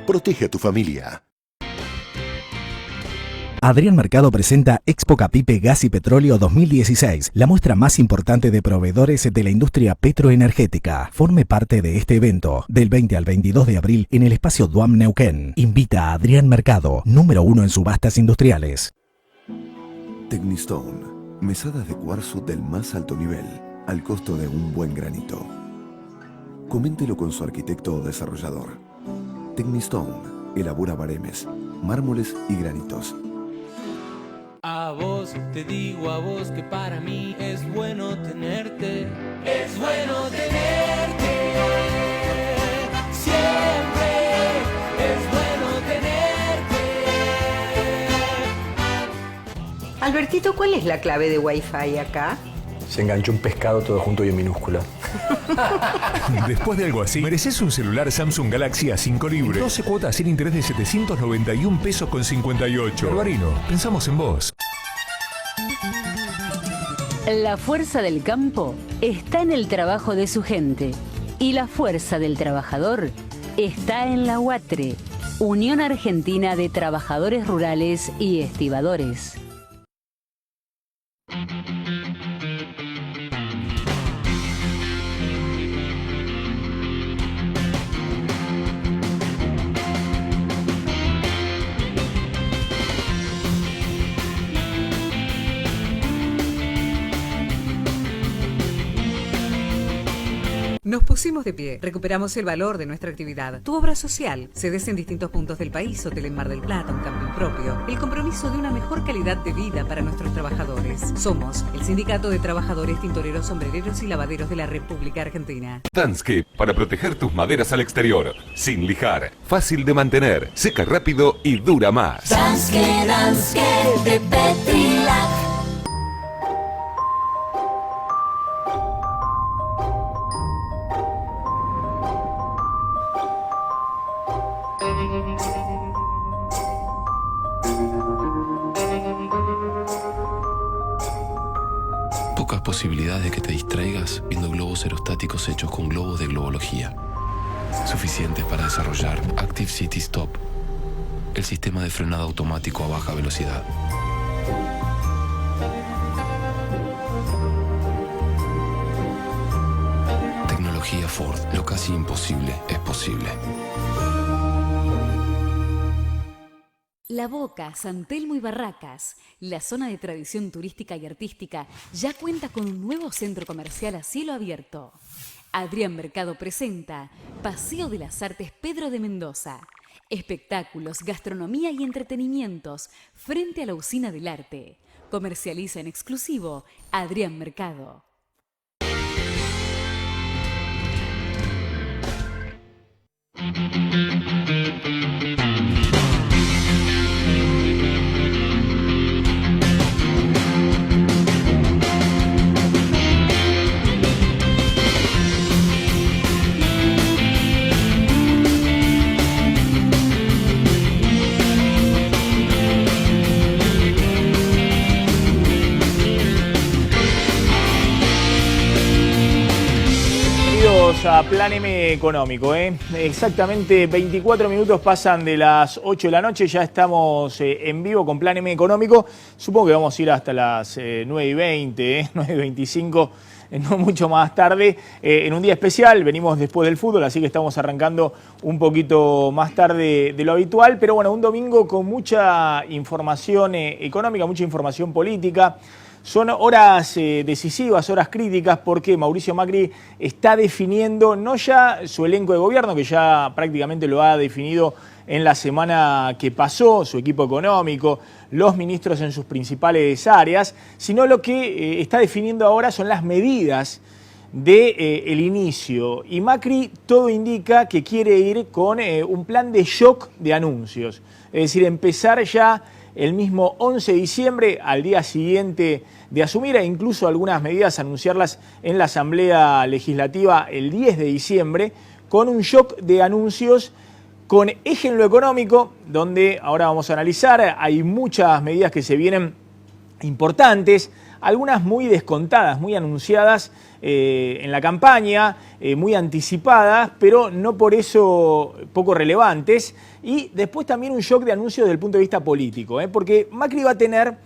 Protege a tu familia. Adrián Mercado presenta Expo Capipe Gas y Petróleo 2016, la muestra más importante de proveedores de la industria petroenergética. Forme parte de este evento del 20 al 22 de abril en el espacio Duam Neuquén. Invita a Adrián Mercado, número 1 en subastas industriales. Tecnistone, mesadas de cuarzo del más alto nivel, al costo de un buen granito. Coméntelo con su arquitecto o desarrollador. Tecnistone elabora baremes, mármoles y granitos. A vos, te digo a vos que para mí es bueno tenerte. Es bueno tenerte. Siempre es bueno tenerte. Albertito, ¿cuál es la clave de Wi-Fi acá? Se enganchó un pescado todo junto y en minúscula. Después de algo así, mereces un celular Samsung Galaxy A5 libre. 12 cuotas sin interés de 791 pesos con 58. Barbarino, pensamos en vos. La fuerza del campo está en el trabajo de su gente. Y la fuerza del trabajador está en la UATRE, Unión Argentina de Trabajadores Rurales y Estibadores. Nos pusimos de pie, recuperamos el valor de nuestra actividad. Tu obra social, sedes en distintos puntos del país, Hotel en Mar del Plata, un camping propio. El compromiso de una mejor calidad de vida para nuestros trabajadores. Somos el Sindicato de Trabajadores Tintoreros, Sombrereros y Lavaderos de la República Argentina. Danscape, para proteger tus maderas al exterior. Sin lijar, fácil de mantener, seca rápido y dura más. Danscape de Petrilac. Pocas posibilidades de que te distraigas viendo globos aerostáticos hechos con globos de globología. Suficientes para desarrollar Active City Stop, el sistema de frenado automático a baja velocidad. Tecnología Ford, lo casi imposible es posible. La Boca, San Telmo y Barracas, la zona de tradición turística y artística, ya cuenta con un nuevo centro comercial a cielo abierto. Adrián Mercado presenta Paseo de las Artes Pedro de Mendoza. Espectáculos, gastronomía y entretenimientos frente a la Usina del Arte. Comercializa en exclusivo Adrián Mercado. A Plan M Económico, Exactamente 24 minutos pasan de las 8 de la noche, ya estamos en vivo con Plan M Económico. Supongo que vamos a ir hasta las 9:20, 9:25, no mucho más tarde, en un día especial. Venimos después del fútbol, así que estamos arrancando un poquito más tarde de lo habitual. Pero bueno, un domingo con mucha información económica, mucha información política. Son horas decisivas, horas críticas, porque Mauricio Macri está definiendo no ya su elenco de gobierno, que ya prácticamente lo ha definido en la semana que pasó, su equipo económico, los ministros en sus principales áreas, sino lo que está definiendo ahora son las medidas del inicio. Y Macri todo indica que quiere ir con un plan de shock de anuncios, es decir, empezar ya el mismo 11 de diciembre, al día siguiente de asumir, e incluso algunas medidas anunciarlas en la Asamblea Legislativa el 10 de diciembre, con un shock de anuncios con eje en lo económico, donde ahora vamos a analizar, hay muchas medidas que se vienen importantes. algunas muy descontadas, muy anunciadas en la campaña, muy anticipadas, pero no por eso poco relevantes. Y después también un shock de anuncios desde el punto de vista político, porque Macri va a tener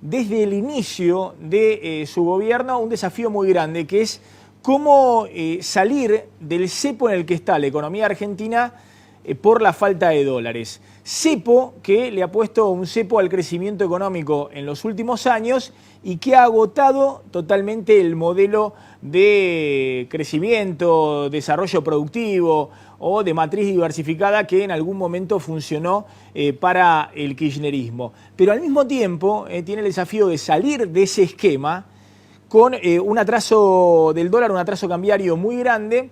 desde el inicio de su gobierno un desafío muy grande, que es cómo salir del cepo en el que está la economía argentina por la falta de dólares. Cepo que le ha puesto un cepo al crecimiento económico en los últimos años y que ha agotado totalmente el modelo de crecimiento, desarrollo productivo o de matriz diversificada que en algún momento funcionó para el kirchnerismo. Pero al mismo tiempo tiene el desafío de salir de ese esquema con un atraso del dólar, un atraso cambiario muy grande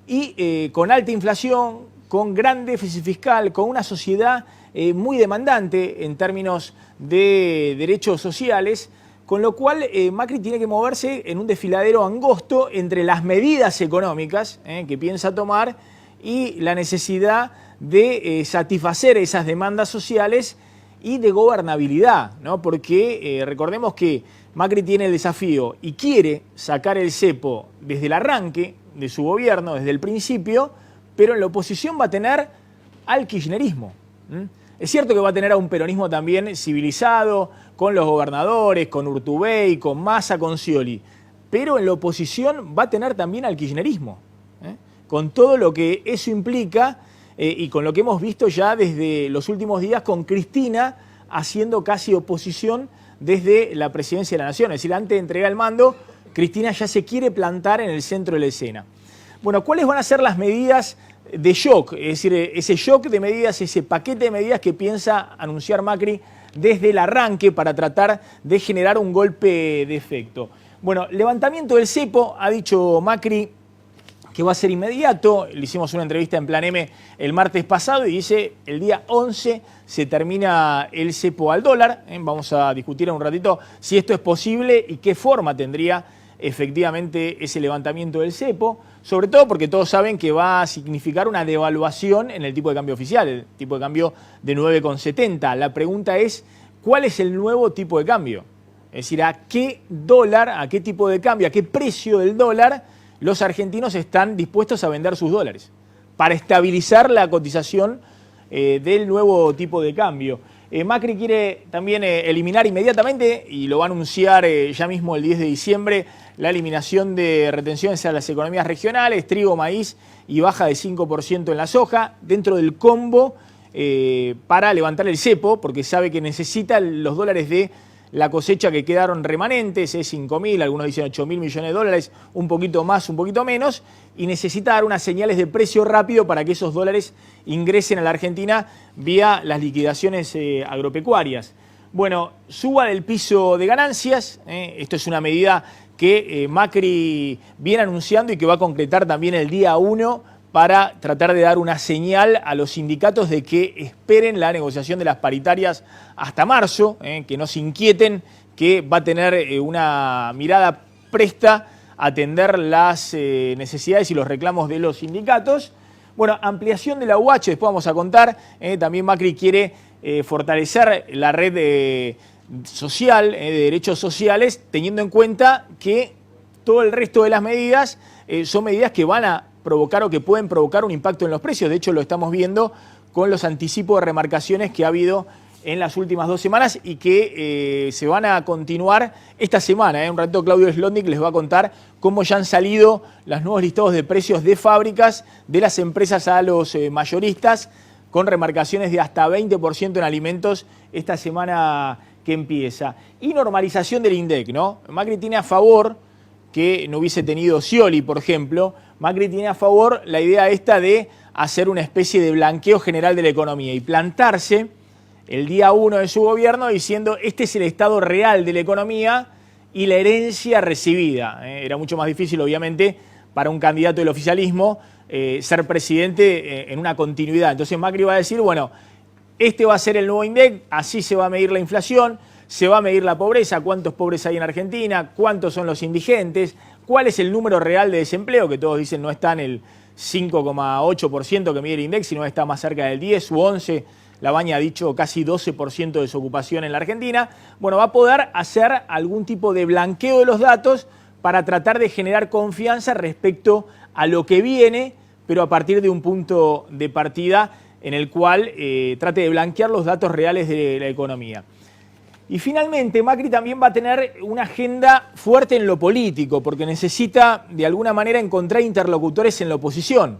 y con alta inflación, con gran déficit fiscal, con una sociedad muy demandante en términos de derechos sociales, con lo cual Macri tiene que moverse en un desfiladero angosto entre las medidas económicas que piensa tomar y la necesidad de satisfacer esas demandas sociales y de gobernabilidad, ¿no? Porque recordemos que Macri tiene el desafío y quiere sacar el cepo desde el arranque de su gobierno, desde el principio, pero en la oposición va a tener al kirchnerismo. Es cierto que va a tener a un peronismo también civilizado, con los gobernadores, con Urtubey, con Massa, con Scioli, pero en la oposición va a tener también al kirchnerismo, con todo lo que eso implica y con lo que hemos visto ya desde los últimos días con Cristina haciendo casi oposición desde la presidencia de la Nación. Es decir, antes de entregar el mando, Cristina ya se quiere plantar en el centro de la escena. Bueno, ¿cuáles van a ser las medidas de shock? Es decir, ese shock de medidas, ese paquete de medidas que piensa anunciar Macri desde el arranque para tratar de generar un golpe de efecto. Bueno, levantamiento del cepo, ha dicho Macri que va a ser inmediato. Le hicimos una entrevista en Plan M el martes pasado y dice el día 11 se termina el cepo al dólar. Vamos a discutir en un ratito si esto es posible y qué forma tendría efectivamente ese levantamiento del cepo, sobre todo porque todos saben que va a significar una devaluación en el tipo de cambio oficial, el tipo de cambio de 9,70. La pregunta es, ¿cuál es el nuevo tipo de cambio? Es decir, ¿a qué dólar, a qué tipo de cambio, a qué precio del dólar los argentinos están dispuestos a vender sus dólares para estabilizar la cotización del nuevo tipo de cambio? Macri quiere también eliminar inmediatamente, y lo va a anunciar ya mismo el 10 de diciembre, la eliminación de retenciones a las economías regionales, trigo, maíz y baja de 5% en la soja, dentro del combo para levantar el cepo, porque sabe que necesita los dólares de la cosecha que quedaron remanentes, es 5.000, algunos dicen 8.000 millones de dólares, un poquito más, un poquito menos, y necesita dar unas señales de precio rápido para que esos dólares ingresen a la Argentina vía las liquidaciones agropecuarias. Bueno, suba del piso de ganancias, esto es una medida que Macri viene anunciando y que va a concretar también el día 1 para tratar de dar una señal a los sindicatos de que esperen la negociación de las paritarias hasta marzo, que no se inquieten, que va a tener una mirada presta a atender las necesidades y los reclamos de los sindicatos. Bueno, ampliación de la UH, después vamos a contar. También Macri quiere fortalecer la red social, de derechos sociales, teniendo en cuenta que todo el resto de las medidas son medidas que van a provocar o que pueden provocar un impacto en los precios. De hecho, lo estamos viendo con los anticipos de remarcaciones que ha habido en las últimas 2 semanas y que se van a continuar esta semana. Un ratito Claudio Slotnick les va a contar cómo ya han salido los nuevos listados de precios de fábricas de las empresas a los mayoristas, con remarcaciones de hasta 20% en alimentos esta semana que empieza. Y normalización del INDEC, ¿no? Macri tiene a favor, que no hubiese tenido Scioli, por ejemplo, Macri tiene a favor la idea esta de hacer una especie de blanqueo general de la economía y plantarse el día 1 de su gobierno diciendo este es el estado real de la economía y la herencia recibida. Era mucho más difícil, obviamente, para un candidato del oficialismo ser presidente en una continuidad. Entonces Macri va a decir, bueno, este va a ser el nuevo INDEC, así se va a medir la inflación, se va a medir la pobreza, cuántos pobres hay en Argentina, cuántos son los indigentes, cuál es el número real de desempleo, que todos dicen no está en el 5,8% que mide el INDEC, sino está más cerca del 10 u 11, Labaña ha dicho casi 12% de desocupación en la Argentina. Bueno, va a poder hacer algún tipo de blanqueo de los datos para tratar de generar confianza respecto a lo que viene, pero a partir de un punto de partida en el cual trate de blanquear los datos reales de la economía. Y finalmente, Macri también va a tener una agenda fuerte en lo político, porque necesita de alguna manera encontrar interlocutores en la oposición.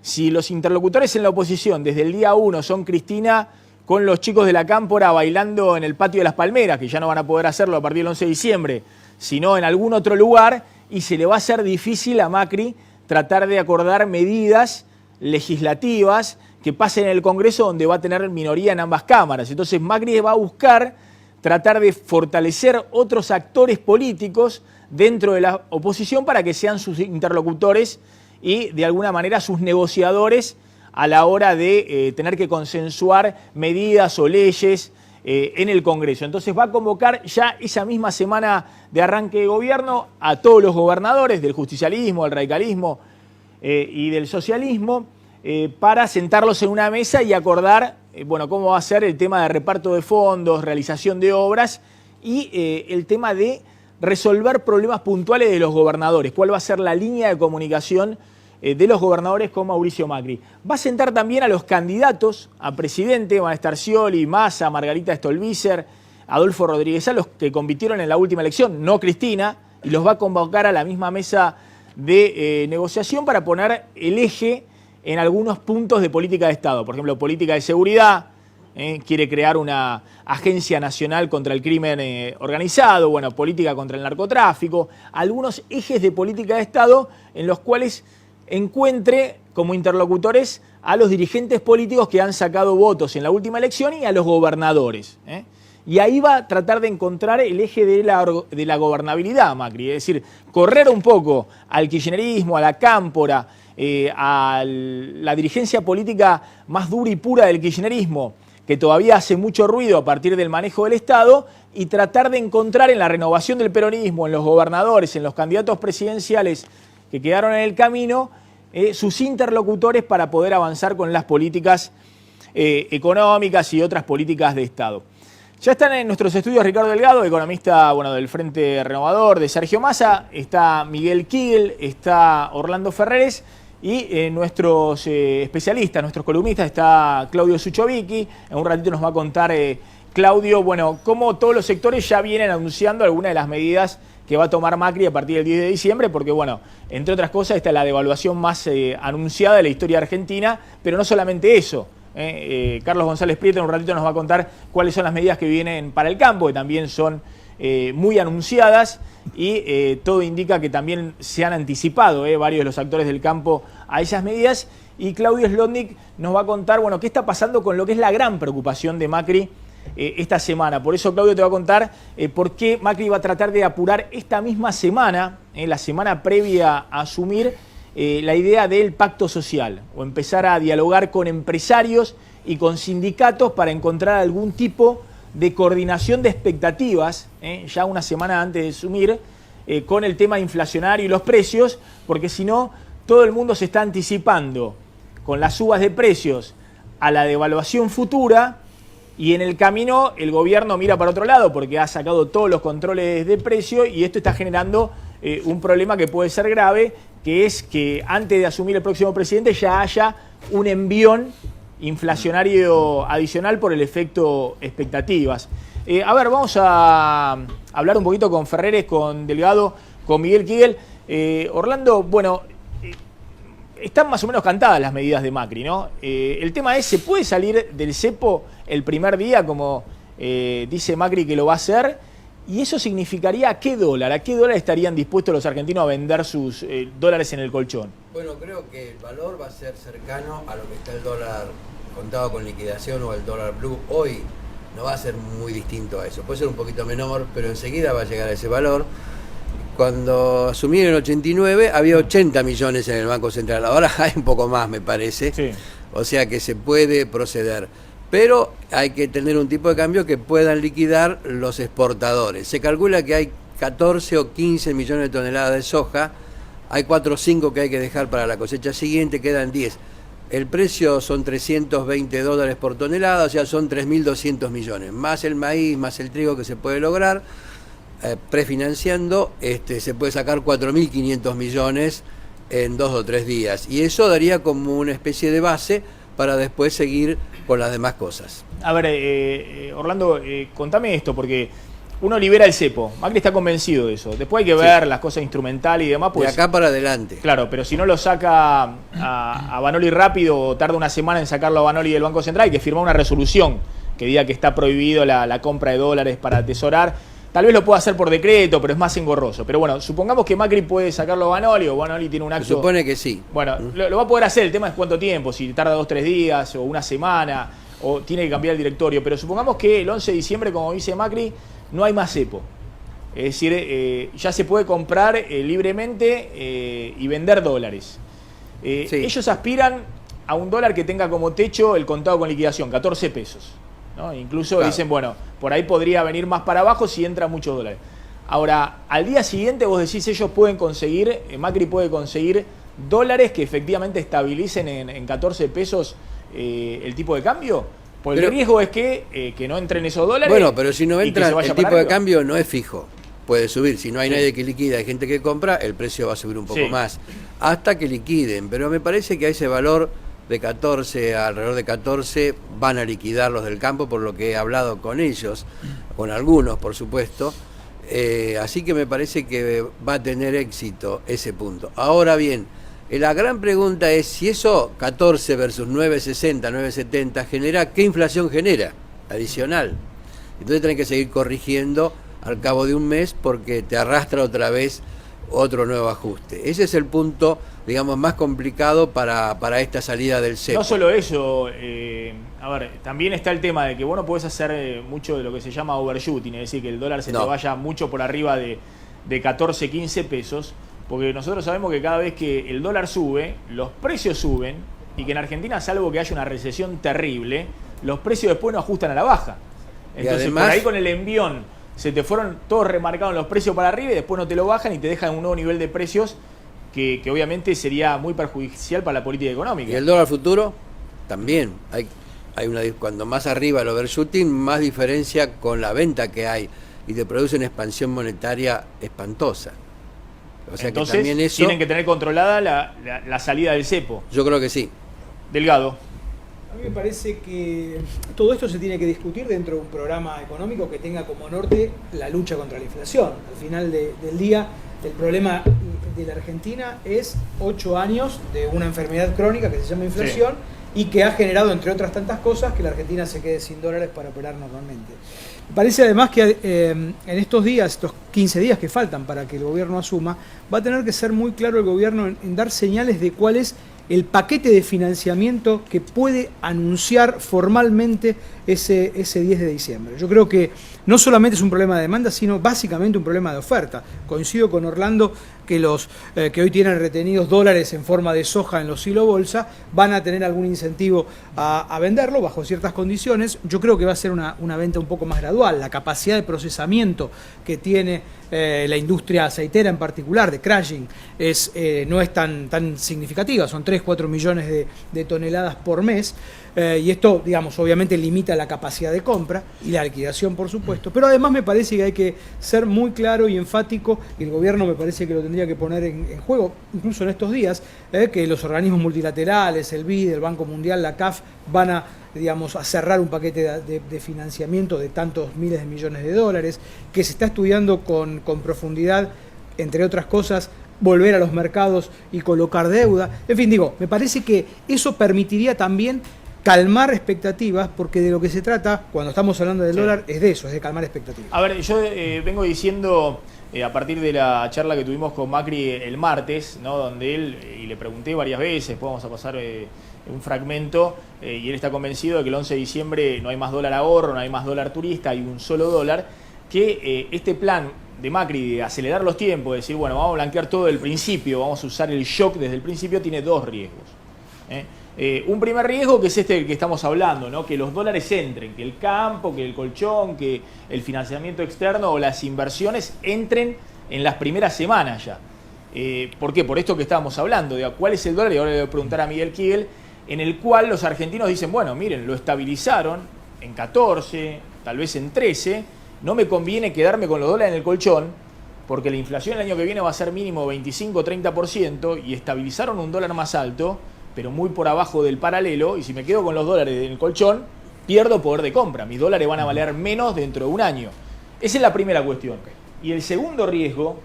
Si los interlocutores en la oposición desde el día 1 son Cristina con los chicos de la Cámpora bailando en el patio de las Palmeras, que ya no van a poder hacerlo a partir del 11 de diciembre, sino en algún otro lugar, y se le va a hacer difícil a Macri tratar de acordar medidas legislativas que pasen en el Congreso, donde va a tener minoría en ambas cámaras. Entonces Macri va a buscar tratar de fortalecer otros actores políticos dentro de la oposición para que sean sus interlocutores y de alguna manera sus negociadores a la hora de tener que consensuar medidas o leyes en el Congreso. Entonces va a convocar ya esa misma semana de arranque de gobierno a todos los gobernadores del justicialismo, del radicalismo y del socialismo para sentarlos en una mesa y acordar bueno, cómo va a ser el tema de reparto de fondos, realización de obras y el tema de resolver problemas puntuales de los gobernadores. ¿Cuál va a ser la línea de comunicación de los gobernadores con Mauricio Macri? Va a sentar también a los candidatos a presidente, van a estar Scioli, Massa, Margarita Stolbizer, Adolfo Rodríguez, a los que compitieron en la última elección, no Cristina, y los va a convocar a la misma mesa de negociación para poner el eje en algunos puntos de política de Estado. Por ejemplo, política de seguridad, quiere crear una agencia nacional contra el crimen organizado, bueno, política contra el narcotráfico, algunos ejes de política de Estado en los cuales encuentre como interlocutores a los dirigentes políticos que han sacado votos en la última elección y a los gobernadores. Y ahí va a tratar de encontrar el eje de la gobernabilidad, Macri, es decir, correr un poco al kirchnerismo, a la Cámpora, a la dirigencia política más dura y pura del kirchnerismo, que todavía hace mucho ruido a partir del manejo del Estado, y tratar de encontrar en la renovación del peronismo, en los gobernadores, en los candidatos presidenciales que quedaron en el camino, sus interlocutores para poder avanzar con las políticas económicas y otras políticas de Estado. Ya están en nuestros estudios Ricardo Delgado, economista del Frente Renovador, de Sergio Massa, está Miguel Kigel, está Orlando Ferreres y nuestros especialistas, nuestros columnistas, está Claudio Suchovicki. En un ratito nos va a contar Claudio, cómo todos los sectores ya vienen anunciando algunas de las medidas que va a tomar Macri a partir del 10 de diciembre, porque entre otras cosas, esta es la devaluación más anunciada de la historia argentina, pero no solamente eso. Carlos González Prieto en un ratito nos va a contar cuáles son las medidas que vienen para el campo, que también son muy anunciadas y todo indica que también se han anticipado varios de los actores del campo a esas medidas. Y Claudio Slotnick nos va a contar qué está pasando con lo que es la gran preocupación de Macri esta semana. Por eso Claudio te va a contar por qué Macri va a tratar de apurar esta misma semana, la semana previa a asumir, la idea del pacto social, o empezar a dialogar con empresarios y con sindicatos para encontrar algún tipo de coordinación de expectativas, ya una semana antes de asumir, con el tema inflacionario y los precios, porque si no, todo el mundo se está anticipando con las subas de precios a la devaluación futura, y en el camino el gobierno mira para otro lado porque ha sacado todos los controles de precio, y esto está generando un problema que puede ser grave, que es que antes de asumir el próximo presidente ya haya un envión inflacionario adicional por el efecto expectativas. Vamos a hablar un poquito con Ferreres, con Delgado, con Miguel Kigel. Orlando, están más o menos cantadas las medidas de Macri, ¿no? El tema es, ¿se puede salir del cepo el primer día, como dice Macri que lo va a hacer? ¿Y eso significaría a qué dólar? ¿A qué dólar estarían dispuestos los argentinos a vender sus dólares en el colchón? Bueno, creo que el valor va a ser cercano a lo que está el dólar contado con liquidación o el dólar blue. Hoy no va a ser muy distinto a eso. Puede ser un poquito menor, pero enseguida va a llegar a ese valor. Cuando asumieron en el 89 había 80 millones en el Banco Central. Ahora hay un poco más, me parece. Sí. O sea que se puede proceder. Pero hay que tener un tipo de cambio que puedan liquidar los exportadores. Se calcula que hay 14 o 15 millones de toneladas de soja, hay 4 o 5 que hay que dejar para la cosecha siguiente, quedan 10. el precio son $320 por tonelada, o sea, son 3.200 millones, más el maíz, más el trigo que se puede lograr, prefinanciando, se puede sacar 4.500 millones en 2 o 3 días, y eso daría como una especie de base para después seguir con las demás cosas. A ver, Orlando, contame esto, porque uno libera el cepo. Macri está convencido de eso. Después hay que ver las cosas instrumentales y demás. Pues, de acá para adelante. Claro, pero si no lo saca a Vanoli rápido o tarda una semana en sacarlo a Vanoli del Banco Central, hay que firmar una resolución que diga que está prohibido la compra de dólares para atesorar. Tal vez lo pueda hacer por decreto, pero es más engorroso. Pero bueno, supongamos que Macri puede sacarlo a Vanoli o Vanoli tiene un acto... Se supone que sí. Bueno, lo va a poder hacer. El tema es cuánto tiempo, si tarda 2 o 3 días o una semana o tiene que cambiar el directorio. Pero supongamos que el 11 de diciembre, como dice Macri, no hay más cepo. Es decir, ya se puede comprar libremente y vender dólares. Sí. Ellos aspiran a un dólar que tenga como techo el contado con liquidación, 14 pesos. ¿No? Incluso dicen, bueno, por ahí podría venir más para abajo si entra muchos dólares. Ahora, al día siguiente vos decís, ellos pueden conseguir, Macri puede conseguir dólares que efectivamente estabilicen en 14 pesos el tipo de cambio. Porque el riesgo es que no entren esos dólares. Bueno, pero si no entran, el tipo de cambio no es fijo. Puede subir. Si no hay nadie que liquida, hay gente que compra, el precio va a subir un poco más. Hasta que liquiden. Pero me parece que a ese valor de 14, alrededor de 14, van a liquidar los del campo, por lo que he hablado con ellos, con algunos, por supuesto. Así que me parece que va a tener éxito ese punto. Ahora bien, la gran pregunta es si eso 14 versus 9.60, 9.70 genera, ¿qué inflación genera adicional? Entonces tenés que seguir corrigiendo al cabo de un mes porque te arrastra otra vez otro nuevo ajuste. Ese es el punto, digamos, más complicado para esta salida del cepo. No solo eso, a ver, también está el tema de que vos no podés hacer mucho de lo que se llama overshooting, es decir, que el dólar se te vaya mucho por arriba de 14, 15 pesos, porque nosotros sabemos que cada vez que el dólar sube, los precios suben, y que en Argentina, salvo que haya una recesión terrible, los precios después no ajustan a la baja. Entonces, además, por ahí con el envión, se te fueron todos remarcados los precios para arriba y después no te lo bajan y te dejan un nuevo nivel de precios que obviamente sería muy perjudicial para la política económica. ¿Y el dólar futuro? También. Hay una, cuando más arriba el overshooting, más diferencia con la venta que hay y te produce una expansión monetaria espantosa. O sea, entonces, que también eso, tienen que tener controlada la salida del cepo. Yo creo que sí. Delgado. A mí me parece que todo esto se tiene que discutir dentro de un programa económico que tenga como norte la lucha contra la inflación. Al final del día, el problema de la Argentina es 8 años de una enfermedad crónica que se llama inflación y que ha generado, entre otras tantas cosas, que la Argentina se quede sin dólares para operar normalmente. Me parece además que en estos días, estos 15 días que faltan para que el gobierno asuma, va a tener que ser muy claro el gobierno en dar señales de cuál es el paquete de financiamiento que puede anunciar formalmente ese 10 de diciembre. Yo creo que no solamente es un problema de demanda, sino básicamente un problema de oferta. Coincido con Orlando que los que hoy tienen retenidos dólares en forma de soja en los hilo bolsa van a tener algún incentivo a venderlo bajo ciertas condiciones. Yo creo que va a ser una venta un poco más gradual. La capacidad de procesamiento que tiene la industria aceitera en particular, de crushing, no es tan significativa. Son 3-4 millones de toneladas por mes. Y esto, digamos, obviamente limita la capacidad de compra y la liquidación, por supuesto. Pero además me parece que hay que ser muy claro y enfático, y el gobierno me parece que lo tendría que poner en juego, incluso en estos días, que los organismos multilaterales, el BID, el Banco Mundial, la CAF, van a, digamos, a cerrar un paquete de financiamiento de tantos miles de millones de dólares, que se está estudiando con profundidad, entre otras cosas, volver a los mercados y colocar deuda. En fin, digo, me parece que eso permitiría también calmar expectativas, porque de lo que se trata, cuando estamos hablando del dólar, es de eso, es de calmar expectativas. A ver, yo vengo diciendo, a partir de la charla que tuvimos con Macri el martes, ¿no? Donde él, y le pregunté varias veces, después vamos a pasar un fragmento, y él está convencido de que el 11 de diciembre no hay más dólar ahorro, no hay más dólar turista, hay un solo dólar, que este plan de Macri de acelerar los tiempos, de decir, bueno, vamos a blanquear todo del principio, vamos a usar el shock desde el principio, tiene dos riesgos. Un primer riesgo, que es este del que estamos hablando, ¿no? Que los dólares entren, que el campo, que el colchón, que el financiamiento externo o las inversiones entren en las primeras semanas ya. ¿Por qué? Por esto que estábamos hablando, de cuál es el dólar, y ahora le voy a preguntar a Miguel Kigel, en el cual los argentinos dicen, bueno, miren, lo estabilizaron en 14, tal vez en 13, no me conviene quedarme con los dólares en el colchón, porque la inflación el año que viene va a ser mínimo 25-30% y estabilizaron un dólar más alto, pero muy por abajo del paralelo, y si me quedo con los dólares en el colchón, pierdo poder de compra, mis dólares van a valer menos dentro de un año. Esa es la primera cuestión. Y el segundo riesgo,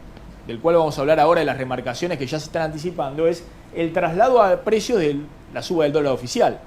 del cual vamos a hablar ahora de las remarcaciones que ya se están anticipando, es el traslado a precios de la suba del dólar oficial.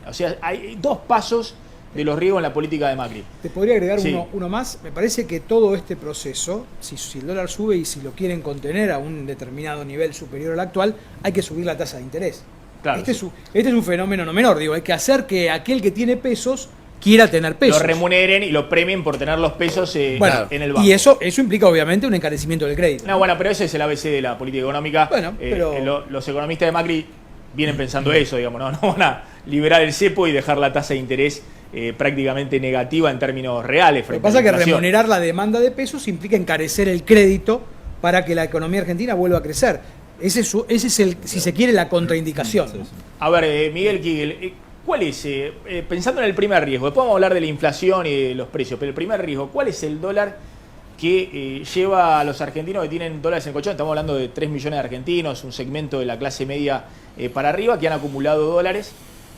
O sea, hay dos pasos de los riesgos en la política de Macri. Te podría agregar Sí. uno más. Me parece que todo este proceso, si el dólar sube y si lo quieren contener a un determinado nivel superior al actual, hay que subir la tasa de interés. Claro, este es un fenómeno no menor. Digo, hay que hacer que aquel que tiene pesos quiera tener pesos. Lo remuneren y lo premien por tener los pesos Bueno, en el banco. y eso implica obviamente un encarecimiento del crédito. No, bueno, pero ese es el ABC de la política económica. Bueno, pero- Los economistas de Macri vienen pensando eso, digamos, no van a liberar el cepo y dejar la tasa de interés prácticamente negativa en términos reales. Lo que frente a pasa la es que inflación. remunerar la demanda de pesos implica encarecer el crédito para que la economía argentina vuelva a crecer. Ese es el, si se quiere, la contraindicación. ¿no? A ver, Miguel Kigel, ¿cuál es, pensando en el primer riesgo, después vamos a hablar de la inflación y de los precios, pero el primer riesgo, ¿cuál es el dólar que lleva a los argentinos que tienen dólares en el colchón? Estamos hablando de 3 millones de argentinos, un segmento de la clase media para arriba que han acumulado dólares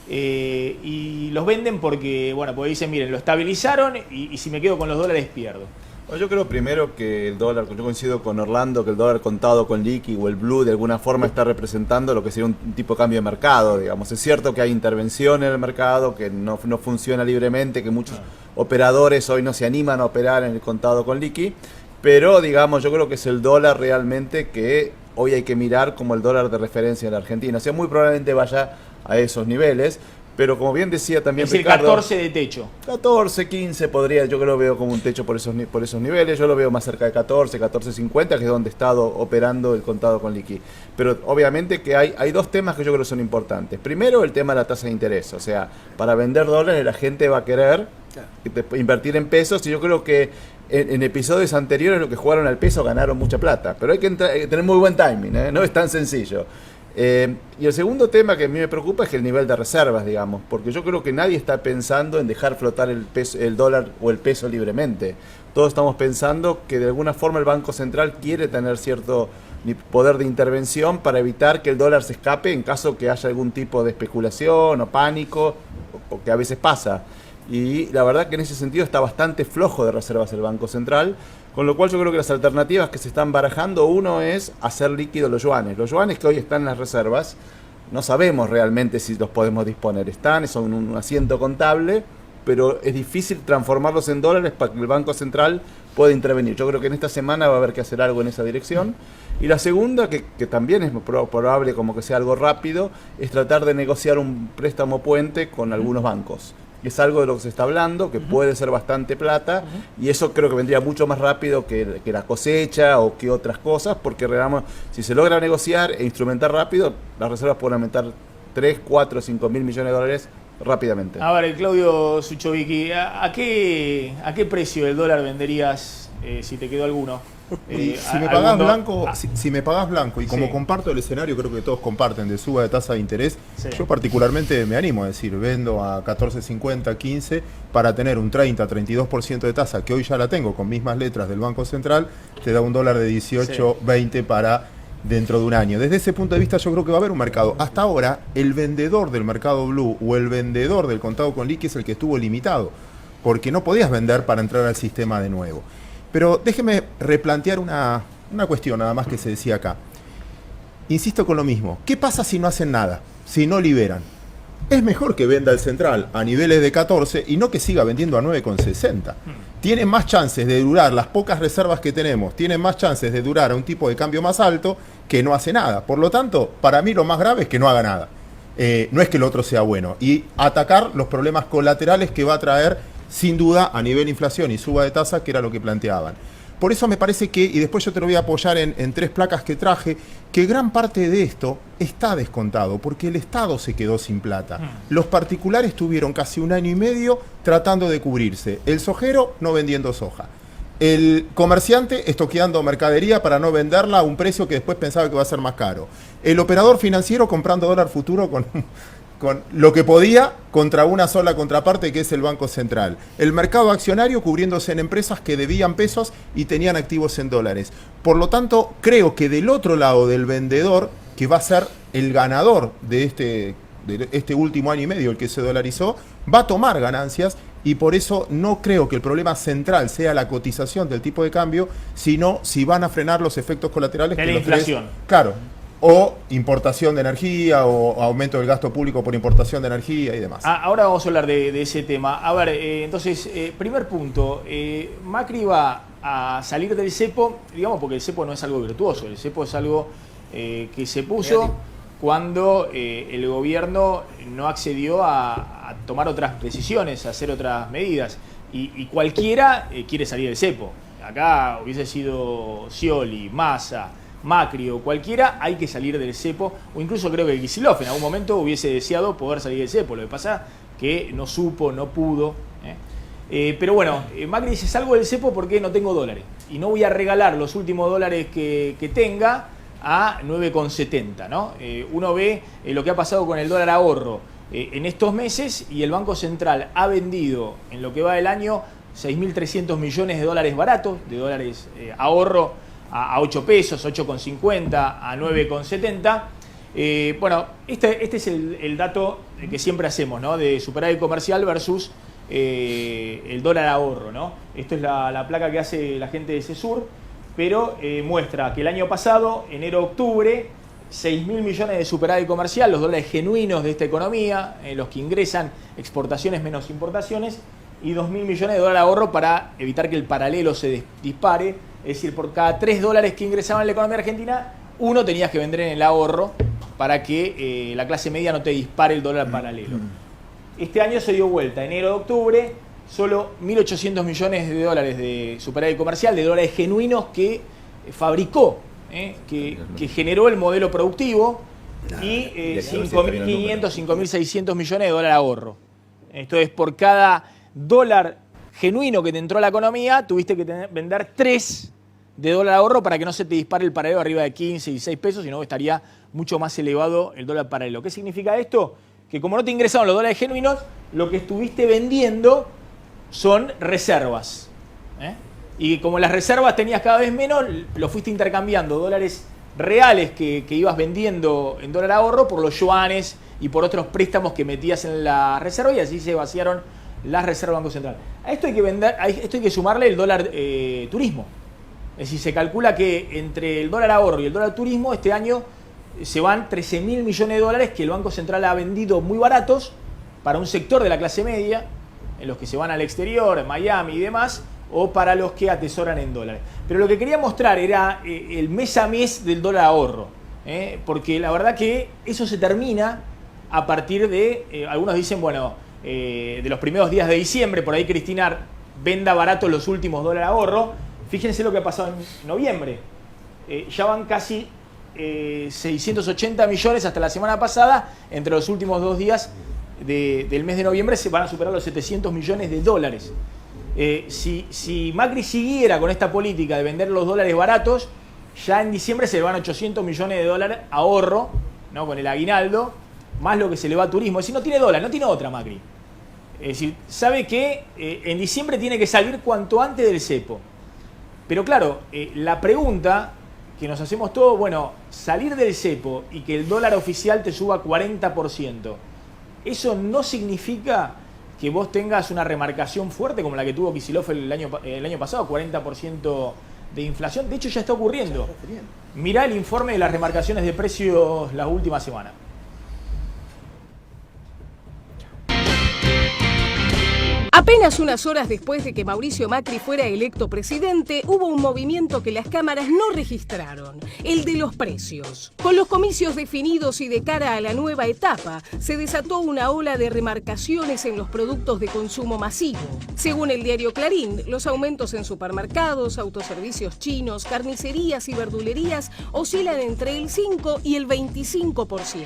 y los venden porque dicen, miren, lo estabilizaron y si me quedo con los dólares pierdo. Bueno, yo creo primero que el dólar, yo coincido con Orlando, que el dólar contado con liqui o el blue de alguna forma está representando lo que sería un tipo de cambio de mercado, digamos. Es cierto que hay intervención en el mercado, que no funciona libremente, que muchos operadores hoy no se animan a operar en el contado con liqui, pero digamos, yo creo que es el dólar realmente que hoy hay que mirar como el dólar de referencia en la Argentina. O sea, muy probablemente vaya a esos niveles. Pero como bien decía también Es decir, Ricardo, 14 de techo. 14, 15 podría, yo que lo veo como un techo por esos niveles, yo lo veo más cerca de 14, 14.50, que es donde he estado operando el contado con liqui. Pero obviamente que hay dos temas que yo creo que son importantes. Primero, el tema de la tasa de interés, o sea, para vender dólares la gente va a querer invertir en pesos, y yo creo que en episodios anteriores los que jugaron al peso ganaron mucha plata, pero hay que tener muy buen timing, no es tan sencillo. Y el segundo tema que a mí me preocupa es el nivel de reservas, digamos, porque yo creo que nadie está pensando en dejar flotar el dólar o el peso libremente. Todos estamos pensando que de alguna forma el Banco Central quiere tener cierto poder de intervención para evitar que el dólar se escape en caso que haya algún tipo de especulación o pánico, o que a veces pasa. Y la verdad que en ese sentido está bastante flojo de reservas el Banco Central, con lo cual yo creo que las alternativas que se están barajando, uno es hacer líquido los yuanes. Los yuanes que hoy están en las reservas, no sabemos realmente si los podemos disponer. Son un asiento contable, pero es difícil transformarlos en dólares para que el Banco Central pueda intervenir. Yo creo que en esta semana va a haber que hacer algo en esa dirección. Y la segunda, que también es probable como que sea algo rápido, es tratar de negociar un préstamo puente con algunos bancos. Es algo de lo que se está hablando, que puede ser bastante plata, y eso creo que vendría mucho más rápido que la cosecha o que otras cosas, porque si se logra negociar e instrumentar rápido, las reservas pueden aumentar 3, 4, 5 mil millones de dólares rápidamente. A ver, Claudio Suchovicki, ¿a qué precio el dólar venderías si te quedó alguno? Si me pagás blanco, si me pagás blanco y como comparto el escenario, creo que todos comparten de suba de tasa de interés, yo particularmente me animo a decir, vendo a 14.50, 15 para tener un 30-32% de tasa, que hoy ya la tengo con mismas letras del Banco Central, te da un dólar de 18, 20 para dentro de un año. Desde ese punto de vista yo creo que va a haber un mercado. Hasta ahora el vendedor del mercado blue o el vendedor del contado con liqui es el que estuvo limitado, porque no podías vender para entrar al sistema de nuevo. Pero déjeme replantear una cuestión nada más que se decía acá. Insisto con lo mismo. ¿Qué pasa si no hacen nada? Si no liberan. Es mejor que venda el central a niveles de 14 y no que siga vendiendo a 9,60. Tiene más chances de durar las pocas reservas que tenemos, tiene más chances de durar a un tipo de cambio más alto que no hace nada. Por lo tanto, para mí lo más grave es que no haga nada. No es que el otro sea bueno. Y atacar los problemas colaterales que va a traer sin duda a nivel inflación y suba de tasa, que era lo que planteaban. Por eso me parece que, y después yo te lo voy a apoyar en 3 placas que traje, que gran parte de esto está descontado, porque el Estado se quedó sin plata. Los particulares tuvieron casi 1 año y medio tratando de cubrirse. El sojero no vendiendo soja. El comerciante estoqueando mercadería para no venderla a un precio que después pensaba que va a ser más caro. El operador financiero comprando dólar futuro con lo que podía contra una sola contraparte que es el Banco Central. El mercado accionario cubriéndose en empresas que debían pesos y tenían activos en dólares. Por lo tanto, creo que del otro lado del vendedor, que va a ser el ganador de este último año y medio, el que se dolarizó, va a tomar ganancias y por eso no creo que el problema central sea la cotización del tipo de cambio, sino si van a frenar los efectos colaterales de que la inflación. Claro. O importación de energía, o aumento del gasto público por importación de energía y demás. Ahora vamos a hablar de ese tema. A ver, entonces, primer punto. Macri va a salir del cepo, digamos, porque el cepo no es algo virtuoso. El cepo es algo que se puso cuando el gobierno no accedió a tomar otras decisiones, a hacer otras medidas. Y cualquiera quiere salir del cepo. Acá hubiese sido Scioli, Massa, Macri o cualquiera, hay que salir del cepo, o incluso creo que Kicillof en algún momento hubiese deseado poder salir del cepo. Lo que pasa que no supo, no pudo. Pero bueno, Macri dice: salgo del cepo porque no tengo dólares y no voy a regalar los últimos dólares que tenga a 9,70, ¿no? Uno ve lo que ha pasado con el dólar ahorro en estos meses, y el Banco Central ha vendido en lo que va del año 6.300 millones de dólares baratos, de dólares ahorro, a 8 pesos, 8,50, a 9,70. Bueno, este es el dato que siempre hacemos, ¿no? De superávit comercial versus el dólar ahorro, ¿no? Esto es la placa que hace la gente de Cesur, pero muestra que el año pasado, enero-octubre, 6.000 millones de superávit comercial, los dólares genuinos de esta economía, los que ingresan exportaciones menos importaciones, y 2.000 millones de dólares de ahorro para evitar que el paralelo se dispare. Es decir, por cada 3 dólares que ingresaban en la economía argentina, uno tenías que vender en el ahorro para que la clase media no te dispare el dólar paralelo. Este año se dio vuelta, enero-octubre, solo 1.800 millones de dólares de superávit comercial, de dólares genuinos que fabricó, que generó el modelo productivo, y 5.500, 5.600 millones de dólares de ahorro. Esto es, por cada dólar genuino que te entró a la economía, tuviste que vender 3 de dólar de ahorro para que no se te dispare el paralelo arriba de 15 y 6 pesos, sino que estaría mucho más elevado el dólar paralelo. ¿Qué significa esto? Que como no te ingresaron los dólares genuinos, lo que estuviste vendiendo son reservas. Y como las reservas tenías cada vez menos, lo fuiste intercambiando dólares reales que ibas vendiendo en dólar ahorro por los yuanes y por otros préstamos que metías en la reserva, y así se vaciaron las reservas del Banco Central. A esto hay que sumarle el dólar turismo. Es decir, se calcula que entre el dólar ahorro y el dólar turismo este año se van 13.000 millones de dólares que el Banco Central ha vendido muy baratos para un sector de la clase media, en los que se van al exterior, en Miami y demás, o para los que atesoran en dólares. Pero lo que quería mostrar era el mes a mes del dólar ahorro, porque la verdad que eso se termina a partir de, algunos dicen, bueno, de los primeros días de diciembre, por ahí Cristina venda barato los últimos dólares ahorro. Fíjense lo que ha pasado en noviembre. Ya van casi 680 millones hasta la semana pasada. Entre los últimos 2 días del mes de noviembre se van a superar los 700 millones de dólares. Si Macri siguiera con esta política de vender los dólares baratos, ya en diciembre se le van 800 millones de dólares ahorro, ¿no? Con el aguinaldo, más lo que se le va a turismo. Es decir, no tiene dólar, no tiene otra Macri. Es decir, sabe que en diciembre tiene que salir cuanto antes del cepo. Pero claro, la pregunta que nos hacemos todos, bueno, salir del cepo y que el dólar oficial te suba 40%, ¿eso no significa que vos tengas una remarcación fuerte como la que tuvo Kicillof el año pasado, 40% de inflación? De hecho, ya está ocurriendo. Mirá el informe de las remarcaciones de precios la última semana. Apenas unas horas después de que Mauricio Macri fuera electo presidente, hubo un movimiento que las cámaras no registraron, el de los precios. Con los comicios definidos y de cara a la nueva etapa, se desató una ola de remarcaciones en los productos de consumo masivo. Según el diario Clarín, los aumentos en supermercados, autoservicios chinos, carnicerías y verdulerías oscilan entre el 5 y el 25%.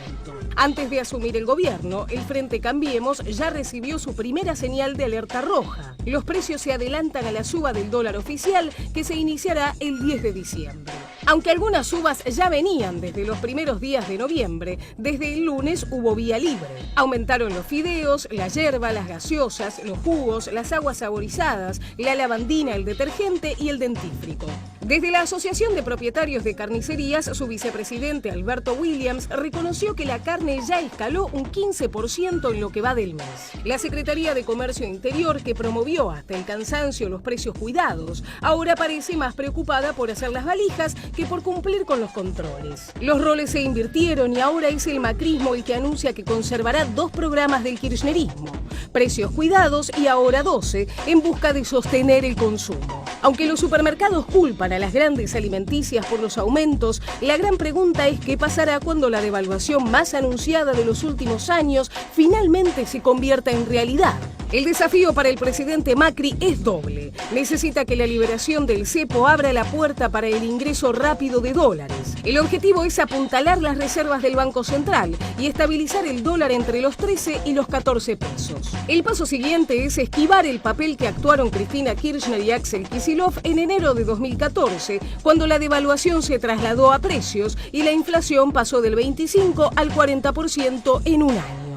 Antes de asumir el gobierno, el Frente Cambiemos ya recibió su primera señal de alerta roja. Los precios se adelantan a la suba del dólar oficial, que se iniciará el 10 de diciembre. Aunque algunas subas ya venían desde los primeros días de noviembre, desde el lunes hubo vía libre. Aumentaron los fideos, la yerba, las gaseosas, los jugos, las aguas saborizadas, la lavandina, el detergente y el dentífrico. Desde la Asociación de Propietarios de Carnicerías, su vicepresidente Alberto Williams reconoció que la carne ya escaló un 15% en lo que va del mes. La Secretaría de Comercio Interior, que promovió hasta el cansancio los precios cuidados, ahora parece más preocupada por hacer las valijas que por cumplir con los controles. Los roles se invirtieron y ahora es el macrismo el que anuncia que conservará 2 programas del kirchnerismo: precios cuidados y ahora 12, en busca de sostener el consumo. Aunque los supermercados culpan a las grandes alimenticias por los aumentos, la gran pregunta es qué pasará cuando la devaluación más anunciada de los últimos años finalmente se convierta en realidad. El desafío para el presidente Macri es doble. Necesita que la liberación del cepo abra la puerta para el ingreso rápido de dólares. El objetivo es apuntalar las reservas del Banco Central y estabilizar el dólar entre los 13 y los 14 pesos. El paso siguiente es esquivar el papel que actuaron Cristina Kirchner y Axel Kicillof en enero de 2014, cuando la devaluación se trasladó a precios y la inflación pasó del 25 al 40% en un año.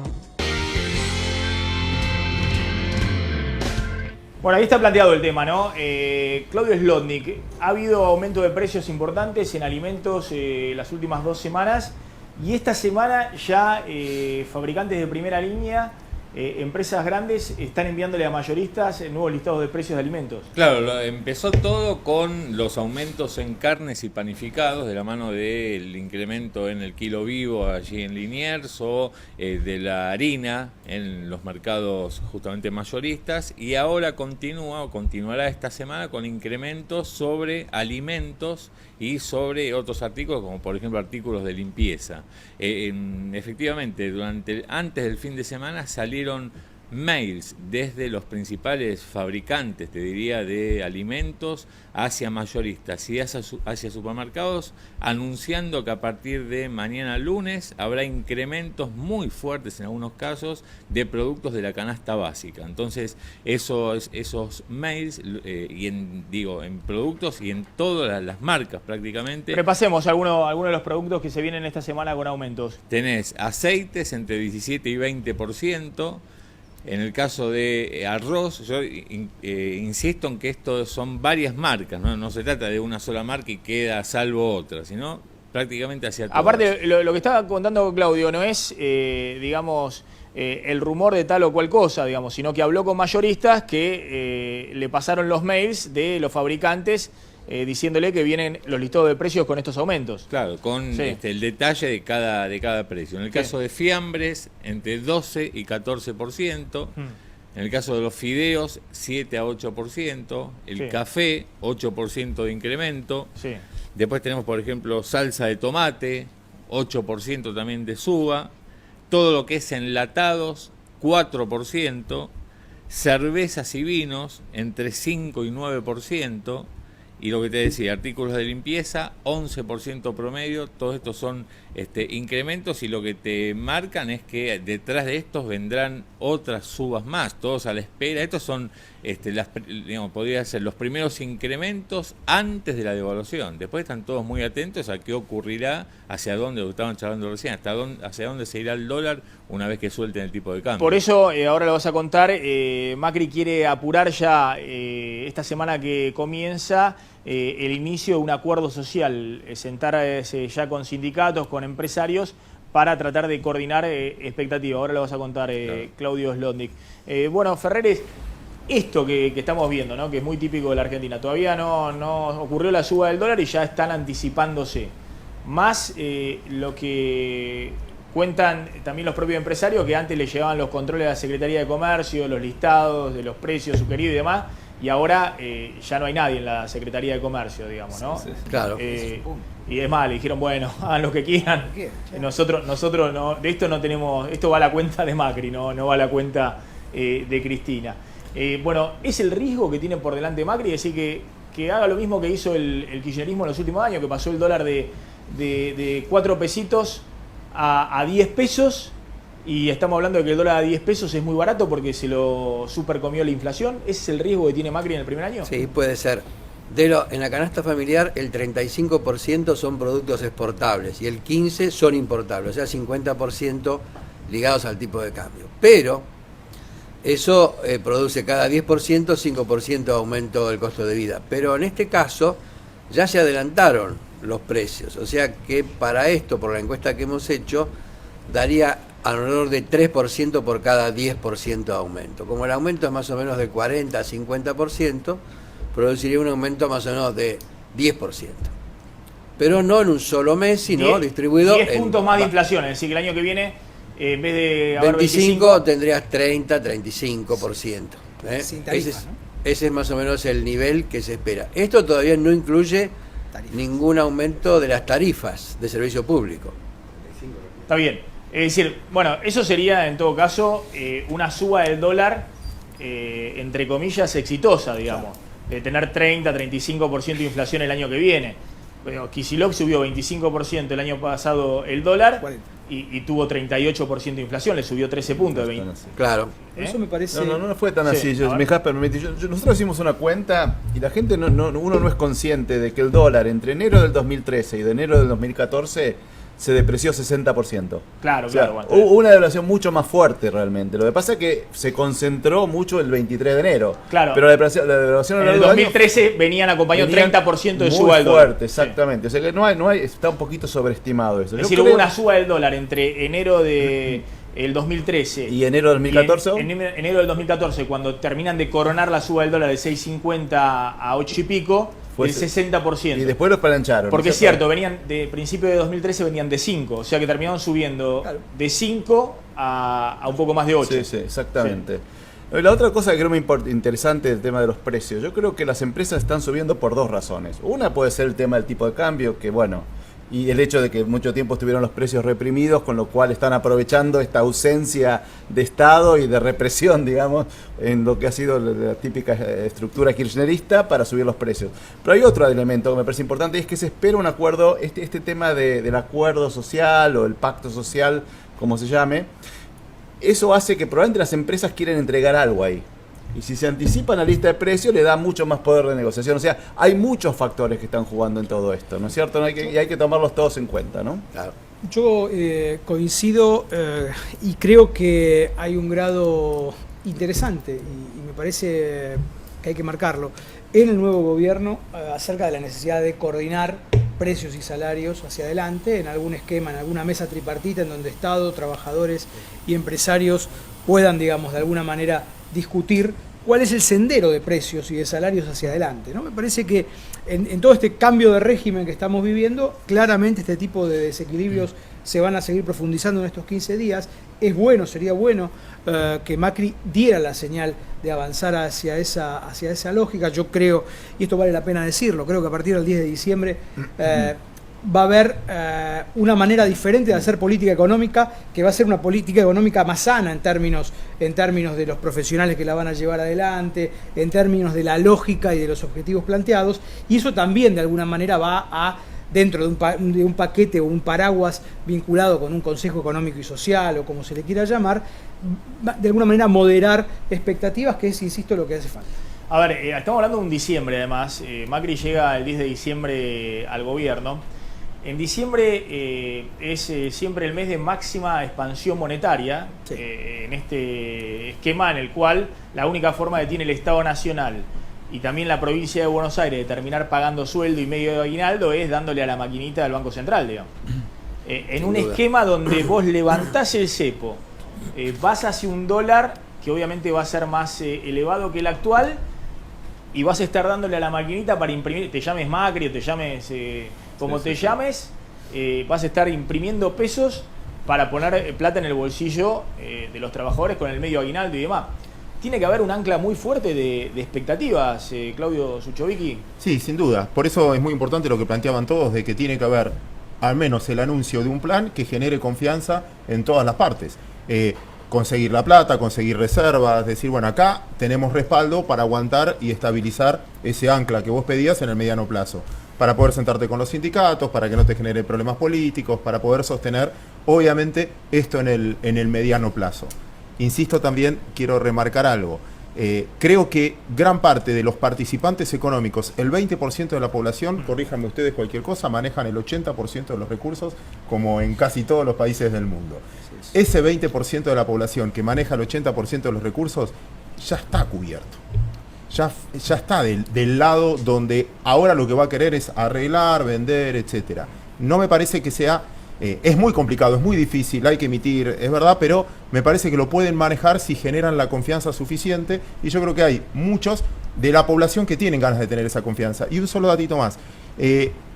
Bueno, ahí está planteado el tema, ¿no? Claudio Slotnick, ha habido aumento de precios importantes en alimentos las últimas 2 semanas y esta semana ya fabricantes de primera línea, empresas grandes, están enviándole a mayoristas nuevos listados de precios de alimentos. Claro, empezó todo con los aumentos en carnes y panificados de la mano del incremento en el kilo vivo allí en Liniers o de la harina en los mercados justamente mayoristas, y ahora continuará esta semana con incrementos sobre alimentos y sobre otros artículos, como por ejemplo artículos de limpieza. Efectivamente, antes del fin de semana salieron mails desde los principales fabricantes, te diría, de alimentos hacia mayoristas y hacia supermercados, anunciando que a partir de mañana lunes habrá incrementos muy fuertes en algunos casos de productos de la canasta básica. Entonces esos mails en productos y en todas las marcas prácticamente. Repasemos algunos de los productos que se vienen esta semana con aumentos. Tenés aceites entre 17 y 20%. En el caso de arroz, yo insisto en que esto son varias marcas, no se trata de una sola marca y queda a salvo otra, sino prácticamente hacia todas. Aparte, lo que estaba contando Claudio no es, el rumor de tal o cual cosa, sino que habló con mayoristas que le pasaron los mails de los fabricantes diciéndole que vienen los listados de precios con estos aumentos. Claro, con el detalle de cada precio. En el caso de fiambres, entre 12 y 14%. En el caso de los fideos, 7 a 8%. El café, 8% de incremento. Después tenemos, por ejemplo, salsa de tomate, 8% también de suba. Todo lo que es enlatados, 4%. Cervezas y vinos, entre 5 y 9%. Y lo que te decía, artículos de limpieza, 11% promedio. Todos estos son incrementos, y lo que te marcan es que detrás de estos vendrán otras subas más, todos a la espera. Estos son, podría ser los primeros incrementos antes de la devaluación. Después están todos muy atentos a qué ocurrirá, hacia dónde, lo estaban charlando recién, hacia dónde se irá el dólar una vez que suelten el tipo de cambio. Por eso, ahora lo vas a contar, Macri quiere apurar ya esta semana que comienza el inicio de un acuerdo social, sentarse ya con sindicatos, con empresarios, para tratar de coordinar expectativas. Ahora lo vas a contar, Claudio Slotnick. Bueno, Ferreres, esto que estamos viendo, ¿no?, que es muy típico de la Argentina, todavía no ocurrió la suba del dólar y ya están anticipándose. Más lo que cuentan también los propios empresarios, que antes les llevaban los controles a la Secretaría de Comercio, los listados de los precios sugeridos y demás, y ahora ya no hay nadie en la Secretaría de Comercio, ¿no? Sí, claro. Y es más, le dijeron, bueno, hagan lo que quieran. Nosotros no, de esto no tenemos, esto va a la cuenta de Macri, no va a la cuenta de Cristina. Bueno, es el riesgo que tiene por delante Macri, decir que haga lo mismo que hizo el kirchnerismo en los últimos años, que pasó el dólar de 4 pesitos a 10 pesos, y estamos hablando de que el dólar a 10 pesos es muy barato porque se lo supercomió la inflación. ¿Ese es el riesgo que tiene Macri en el primer año? Sí, puede ser. En la canasta familiar el 35% son productos exportables y el 15% son importables, o sea 50% ligados al tipo de cambio. Pero eso produce cada 10%, 5% aumento del costo de vida. Pero en este caso ya se adelantaron los precios, o sea que para esto, por la encuesta que hemos hecho, daría alrededor de 3% por cada 10% de aumento. Como el aumento es más o menos de 40 a 50%, produciría un aumento más o menos de 10%. Pero no en un solo mes, sino distribuido 10 en puntos más de inflación, es decir, que el año que viene, en vez de haber 25 tendrías 30, 35%. Sin tarifa, Ese es más o menos el nivel que se espera. Esto todavía no incluye ningún aumento de las tarifas de servicio público. Está bien. Es decir, bueno, eso sería en todo caso una suba del dólar, entre comillas, exitosa, digamos. De tener 30, 35% de inflación el año que viene. Bueno, Kicillof subió 25% el año pasado el dólar y tuvo 38% de inflación, le subió 13 puntos. Claro. Eso me parece... No fue tan así. Nosotros hicimos una cuenta y la gente, uno no es consciente de que el dólar entre enero del 2013 y de enero del 2014 se depreció 60%. Claro, o sea, claro. Hubo una devaluación mucho más fuerte realmente. Lo que pasa es que se concentró mucho el 23 de enero. Claro. Pero la devaluación en el 2013 venían acompañados 30% de suba del dólar. Fuerte, exactamente. Sí. O sea que está un poquito sobreestimado eso. Es decir, hubo una suba del dólar entre enero de el 2013 y enero del 2014. En enero del 2014, cuando terminan de coronar la suba del dólar de 6.50 a 8 y pico, el 60%. Y después los plancharon. Porque es cierto, venían de principio de 2013 venían de 5, o sea que terminaron subiendo de 5 a un poco más de 8. Sí, exactamente. Sí. La otra cosa que creo muy interesante del tema de los precios, yo creo que las empresas están subiendo por dos razones. Una puede ser el tema del tipo de cambio, que bueno, y el hecho de que mucho tiempo estuvieron los precios reprimidos, con lo cual están aprovechando esta ausencia de Estado y de represión, digamos, en lo que ha sido la típica estructura kirchnerista para subir los precios. Pero hay otro elemento que me parece importante, y es que se espera un acuerdo, este tema del acuerdo social o el pacto social, como se llame. Eso hace que probablemente las empresas quieran entregar algo ahí. Y si se anticipan la lista de precios, le da mucho más poder de negociación. O sea, hay muchos factores que están jugando en todo esto, ¿no es cierto? Y hay que tomarlos todos en cuenta, ¿no? Claro. Yo coincido y creo que hay un grado interesante, y me parece que hay que marcarlo, en el nuevo gobierno acerca de la necesidad de coordinar precios y salarios hacia adelante, en algún esquema, en alguna mesa tripartita en donde Estado, trabajadores y empresarios puedan, digamos, de alguna manera discutir cuál es el sendero de precios y de salarios hacia adelante, ¿no? Me parece que en todo este cambio de régimen que estamos viviendo, claramente este tipo de desequilibrios se van a seguir profundizando en estos 15 días. Es bueno, sería bueno que Macri diera la señal de avanzar hacia esa lógica. Yo creo, y esto vale la pena decirlo, creo que a partir del 10 de diciembre va a haber una manera diferente de hacer política económica, que va a ser una política económica más sana en términos de los profesionales que la van a llevar adelante, en términos de la lógica y de los objetivos planteados, y eso también de alguna manera va a, dentro de un paquete o un paraguas vinculado con un Consejo Económico y Social, o como se le quiera llamar, de alguna manera moderar expectativas, que es, insisto, lo que hace falta. A ver, estamos hablando de un diciembre, además. Macri llega el 10 de diciembre al gobierno. En diciembre es siempre el mes de máxima expansión monetaria, sí. En este esquema en el cual la única forma que tiene el Estado Nacional y también la provincia de Buenos Aires de terminar pagando sueldo y medio de aguinaldo es dándole a la maquinita del Banco Central, digamos. En un esquema donde vos levantás el cepo, vas hacia un dólar que obviamente va a ser más elevado que el actual, y vas a estar dándole a la maquinita para imprimir, te llames Macri o te llames como te llames, vas a estar imprimiendo pesos para poner plata en el bolsillo de los trabajadores con el medio aguinaldo y demás. Tiene que haber un ancla muy fuerte de expectativas, Claudio Suchovicki. Sí, sin duda. Por eso es muy importante lo que planteaban todos, de que tiene que haber al menos el anuncio de un plan que genere confianza en todas las partes. Conseguir la plata, conseguir reservas, decir, bueno, acá tenemos respaldo para aguantar y estabilizar ese ancla que vos pedías en el mediano plazo, para poder sentarte con los sindicatos, para que no te genere problemas políticos, para poder sostener, obviamente, esto en el mediano plazo. Insisto, también quiero remarcar algo. creo que gran parte de los participantes económicos, el 20% de la población, corríjanme ustedes cualquier cosa, manejan el 80% de los recursos, como en casi todos los países del mundo. Ese 20% de la población que maneja el 80% de los recursos ya está cubierto. Ya está del lado donde ahora lo que va a querer es arreglar, vender, etcétera. No me parece que sea... es muy complicado, es muy difícil, hay que emitir, es verdad, pero me parece que lo pueden manejar si generan la confianza suficiente, y yo creo que hay muchos de la población que tienen ganas de tener esa confianza. Y un solo datito más.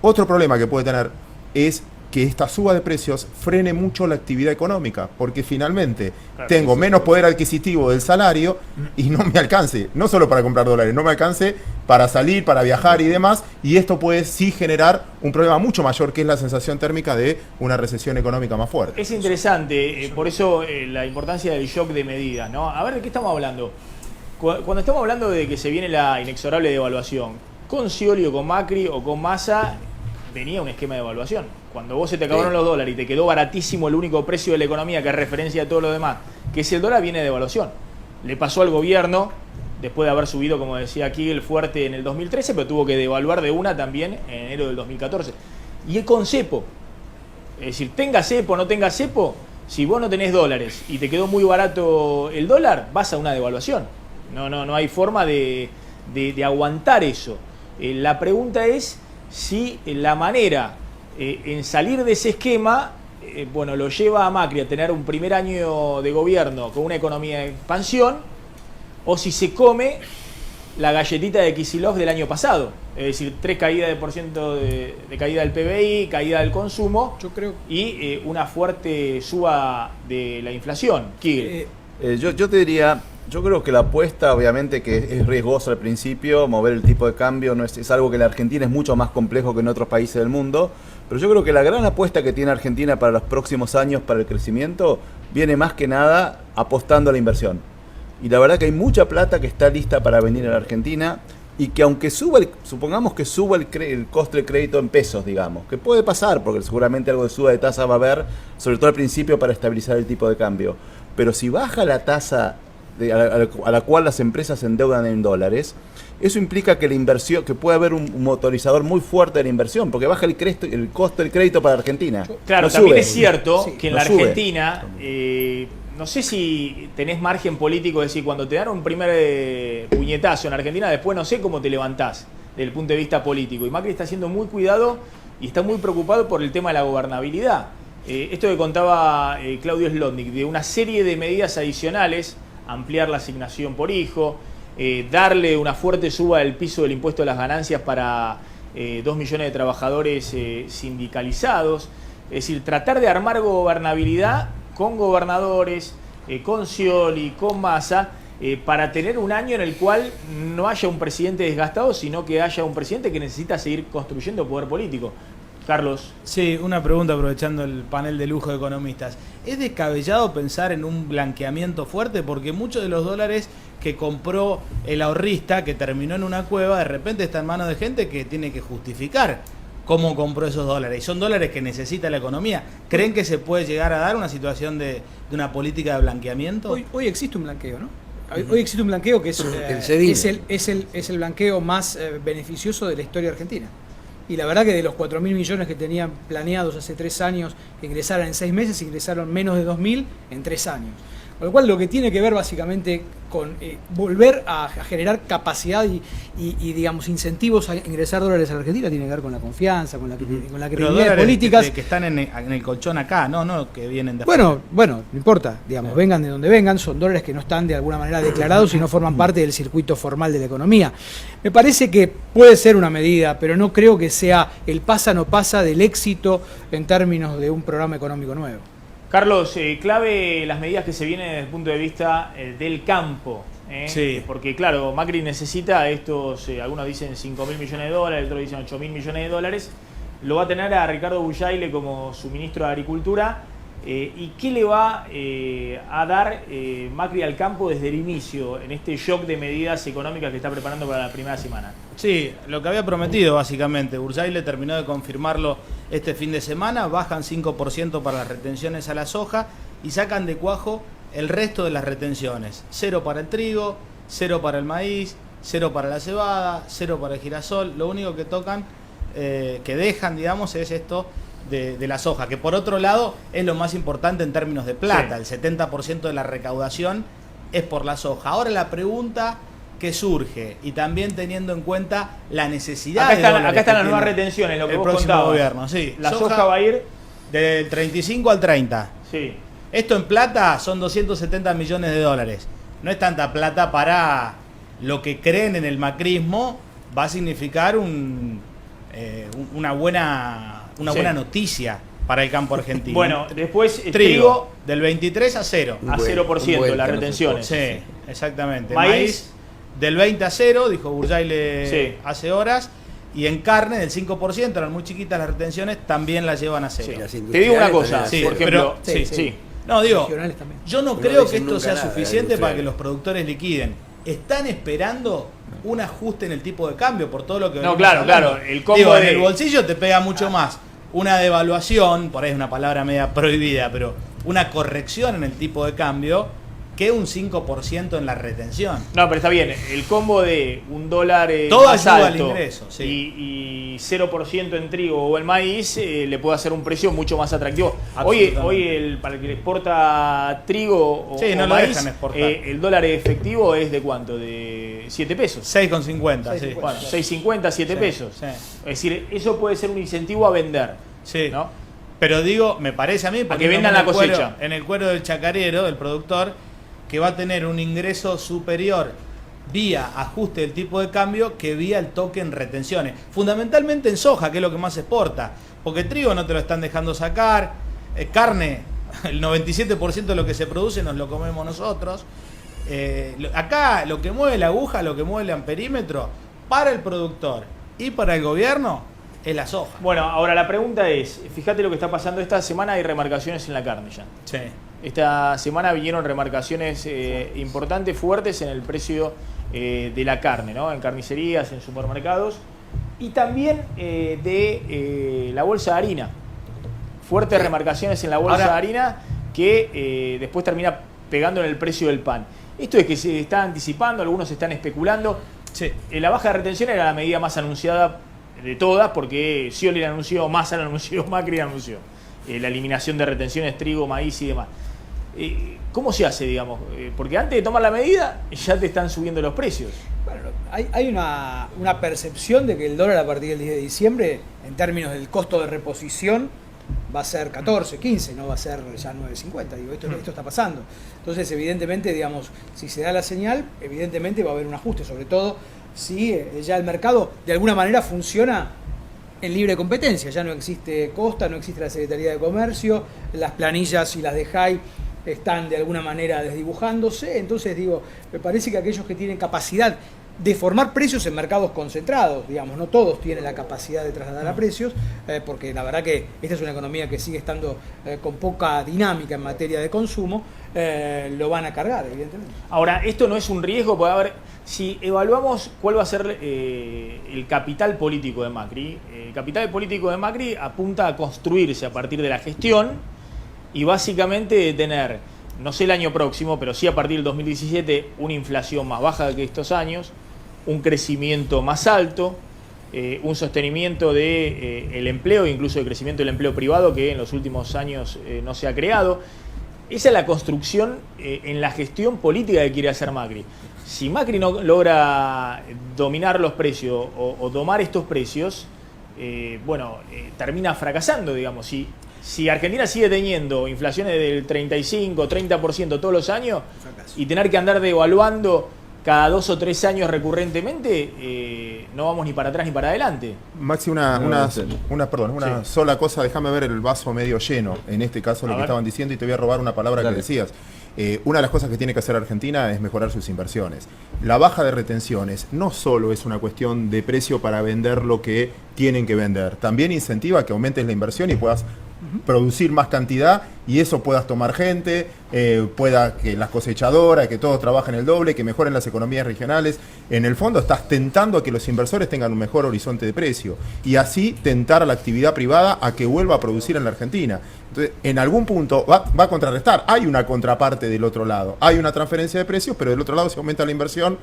Otro problema que puede tener es que esta suba de precios frene mucho la actividad económica, porque finalmente tengo menos poder adquisitivo del salario y no me alcance, no solo para comprar dólares, no me alcance para salir, para viajar y demás, y esto puede sí generar un problema mucho mayor, que es la sensación térmica de una recesión económica más fuerte. Es interesante, por eso la importancia del shock de medidas, ¿no? A ver, ¿de qué estamos hablando? Cuando estamos hablando de que se viene la inexorable devaluación, con Scioli o con Macri o con Massa, venía un esquema de devaluación. Cuando vos se te acabaron los dólares y te quedó baratísimo el único precio de la economía que es referencia a todo lo demás, que es el dólar, viene de devaluación. Le pasó al gobierno, después de haber subido, como decía aquí, el fuerte en el 2013, pero tuvo que devaluar de una también en enero del 2014. Y es con cepo. Es decir, tenga cepo o no tenga cepo, si vos no tenés dólares y te quedó muy barato el dólar, vas a una devaluación. No hay forma de aguantar eso. La pregunta es si la manera en salir de ese esquema, lo lleva a Macri a tener un primer año de gobierno con una economía de expansión, o si se come la galletita de Kicillof del año pasado, es decir, 3 caídas de caída del PBI, caída del consumo, yo creo, y una fuerte suba de la inflación. Yo te diría, yo creo que la apuesta, obviamente, que es riesgosa al principio, mover el tipo de cambio es algo que en la Argentina es mucho más complejo que en otros países del mundo, pero yo creo que la gran apuesta que tiene Argentina para los próximos años para el crecimiento viene más que nada apostando a la inversión. Y la verdad que hay mucha plata que está lista para venir a la Argentina, y que aunque supongamos que suba el coste del crédito en pesos, digamos, que puede pasar, porque seguramente algo de suba de tasa va a haber, sobre todo al principio para estabilizar el tipo de cambio, pero si baja la tasa a la cual las empresas se endeudan en dólares, eso implica que la inversión, que puede haber un motorizador muy fuerte de la inversión, porque baja el costo del crédito para Argentina. Claro, también es cierto que en la Argentina, no sé si tenés margen político, es decir, cuando te dan un primer puñetazo en Argentina, después no sé cómo te levantás desde el punto de vista político. Y Macri está siendo muy cuidado y está muy preocupado por el tema de la gobernabilidad. Esto que contaba Claudio Slotnick, de una serie de medidas adicionales, ampliar la asignación por hijo, darle una fuerte suba del piso del impuesto a las ganancias para 2 millones de trabajadores sindicalizados. Es decir, tratar de armar gobernabilidad con gobernadores, con Scioli, con Massa, para tener un año en el cual no haya un presidente desgastado, sino que haya un presidente que necesita seguir construyendo poder político. Carlos. Sí, una pregunta aprovechando el panel de lujo de economistas. ¿Es descabellado pensar en un blanqueamiento fuerte? Porque muchos de los dólares que compró el ahorrista, que terminó en una cueva, de repente está en manos de gente que tiene que justificar cómo compró esos dólares. Y son dólares que necesita la economía. ¿Creen que se puede llegar a dar una situación de una política de blanqueamiento? Hoy existe un blanqueo, ¿no? Hoy existe un blanqueo que es el blanqueo más beneficioso de la historia argentina. Y la verdad que de los 4.000 millones que tenían planeados hace 3 años que ingresaran en 6 meses, ingresaron menos de 2.000 en 3 años. Con lo cual lo que tiene que ver básicamente con volver a generar capacidad y digamos incentivos a ingresar dólares a la Argentina tiene que ver con la confianza, con la credibilidad de políticas. Que están en el colchón acá, no que vienen de Bueno, no importa, digamos, vengan de donde vengan, son dólares que no están de alguna manera declarados y no forman parte del circuito formal de la economía. Me parece que puede ser una medida, pero no creo que sea el pasa no pasa del éxito en términos de un programa económico nuevo. Carlos, clave las medidas que se vienen desde el punto de vista del campo. Sí. Porque claro, Macri necesita estos, algunos dicen 5.000 millones de dólares, otros dicen 8.000 millones de dólares. Lo va a tener a Ricardo Bujaile como su ministro de Agricultura. ¿Y qué le va a dar Macri al campo desde el inicio, en este shock de medidas económicas que está preparando para la primera semana? Sí, lo que había prometido básicamente. Bujaile terminó de confirmarlo este fin de semana. Bajan 5% para las retenciones a la soja y sacan de cuajo el resto de las retenciones. 0 para el trigo, 0 para el maíz, 0 para la cebada, 0 para el girasol. Lo único que tocan, que dejan, digamos, es esto de la soja, que por otro lado es lo más importante en términos de plata. Sí. El 70% de la recaudación es por la soja. Ahora la pregunta que surge, y también teniendo en cuenta la necesidad acá están las nuevas retenciones, lo que el vos próximo contabas. gobierno. Sí. La soja va a ir del 35 al 30. Sí. Esto en plata son 270 millones de dólares. No es tanta plata para lo que creen en el macrismo. Va a significar una buena noticia para el campo argentino. Bueno, después trigo del 23 a 0. A 0% las retenciones. Sí, exactamente. Maíz del 20 a 0, dijo Burjaile hace horas. Y en carne del 5%, eran muy chiquitas las retenciones, también las llevan a 0. Te digo una cosa, por ejemplo, no, digo, yo no creo que esto nunca sea nada, suficiente para que los productores liquiden. Están esperando un ajuste en el tipo de cambio por todo lo que No, venimos claro, hablando. claro, el combo Digo, en de- el bolsillo te pega mucho más una devaluación, por ahí es una palabra media prohibida, pero una corrección en el tipo de cambio que un 5% en la retención. No, pero está bien, el combo de $1 Todo más ayuda al alto ingreso, sí. y 0% en trigo o en maíz le puede hacer un precio mucho más atractivo. Absolutamente. Para el que le exporta trigo o, Sí, no o lo maíz, dejan exportar. el dólar efectivo es de ¿cuánto? De 7 pesos. 6,50, sí. Bueno, 6.50, 7 Sí, pesos. sí. Es decir, eso puede ser un incentivo a vender. Sí. ¿no? Pero digo, me parece a mí, que vendan la cosecha. En el cuero del chacarero, del productor, que va a tener un ingreso superior vía ajuste del tipo de cambio que vía el toque en retenciones. Fundamentalmente en soja, que es lo que más se exporta. Porque trigo no te lo están dejando sacar, carne, el 97% de lo que se produce nos lo comemos nosotros. Acá lo que mueve la aguja, lo que mueve el amperímetro, para el productor y para el gobierno, es la soja. Bueno, ahora la pregunta es, fíjate lo que está pasando esta semana, hay remarcaciones en la carne ya. Sí. Esta semana vinieron remarcaciones importantes, fuertes en el precio de la carne, ¿no? En carnicerías, en supermercados y también de la bolsa de harina. Fuertes remarcaciones en la bolsa de harina que después termina pegando en el precio del pan. Esto es que se está anticipando, algunos están especulando. Sí. La baja de retención era la medida más anunciada de todas porque Scioli la anunció, Massa la anunció, Macri la anunció. La eliminación de retenciones, trigo, maíz y demás. ¿Cómo se hace, digamos? Porque antes de tomar la medida ya te están subiendo los precios. Bueno, hay una percepción de que el dólar a partir del 10 de diciembre, en términos del costo de reposición, va a ser 14, 15, no va a ser ya 9.50. Digo, esto está pasando. Entonces, evidentemente, digamos, si se da la señal, evidentemente va a haber un ajuste, sobre todo si ya el mercado de alguna manera funciona en libre competencia. Ya no existe Costa, no existe la Secretaría de Comercio, las planillas y las de JAI están de alguna manera desdibujándose. Entonces, digo, me parece que aquellos que tienen capacidad de formar precios en mercados concentrados, digamos, no todos tienen la capacidad de trasladar a precios, porque la verdad que esta es una economía que sigue estando con poca dinámica en materia de consumo, lo van a cargar, evidentemente. Ahora, esto no es un riesgo, puede haber, si evaluamos cuál va a ser el capital político de Macri, el capital político de Macri apunta a construirse a partir de la gestión y básicamente de tener, no sé el año próximo, pero sí a partir del 2017, una inflación más baja que estos años, un crecimiento más alto, un sostenimiento del empleo, incluso el crecimiento del empleo privado que en los últimos años no se ha creado. Esa es la construcción en la gestión política que quiere hacer Macri. Si Macri no logra dominar los precios o domar estos precios, termina fracasando, digamos. Si Argentina sigue teniendo inflaciones del 35, 30% todos los años y tener que andar devaluando cada 2 o 3 años recurrentemente, no vamos ni para atrás ni para adelante. Maxi, una sola cosa, déjame ver el vaso medio lleno, en este caso lo que estaban diciendo, y te voy a robar una palabra que decías. Una de las cosas que tiene que hacer Argentina es mejorar sus inversiones. La baja de retenciones no solo es una cuestión de precio para vender lo que tienen que vender, también incentiva que aumentes la inversión y puedas producir más cantidad y eso puedas tomar gente, pueda que las cosechadoras, que todos trabajen el doble, que mejoren las economías regionales. En el fondo estás tentando a que los inversores tengan un mejor horizonte de precio y así tentar a la actividad privada a que vuelva a producir en la Argentina. Entonces, en algún punto va a contrarrestar. Hay una contraparte del otro lado. Hay una transferencia de precios, pero del otro lado si aumenta la inversión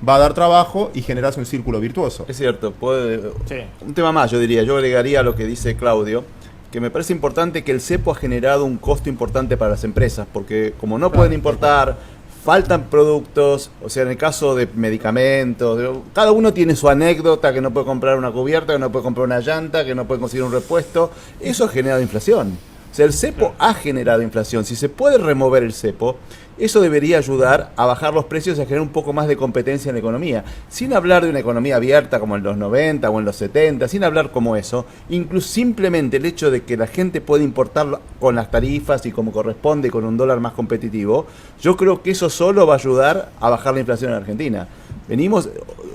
va a dar trabajo y generas un círculo virtuoso. Es cierto. Un tema más, yo diría. Yo agregaría a lo que dice Claudio, que me parece importante que el cepo ha generado un costo importante para las empresas, porque como no pueden importar, faltan productos, o sea, en el caso de medicamentos, cada uno tiene su anécdota, que no puede comprar una cubierta, que no puede comprar una llanta, que no puede conseguir un repuesto. Eso ha generado inflación. O sea, el cepo ha generado inflación. Si se puede remover el cepo, eso debería ayudar a bajar los precios y a generar un poco más de competencia en la economía. Sin hablar de una economía abierta como en los 90 o en los 70, sin hablar como eso, incluso simplemente el hecho de que la gente pueda importar con las tarifas y como corresponde con un dólar más competitivo, yo creo que eso solo va a ayudar a bajar la inflación en Argentina.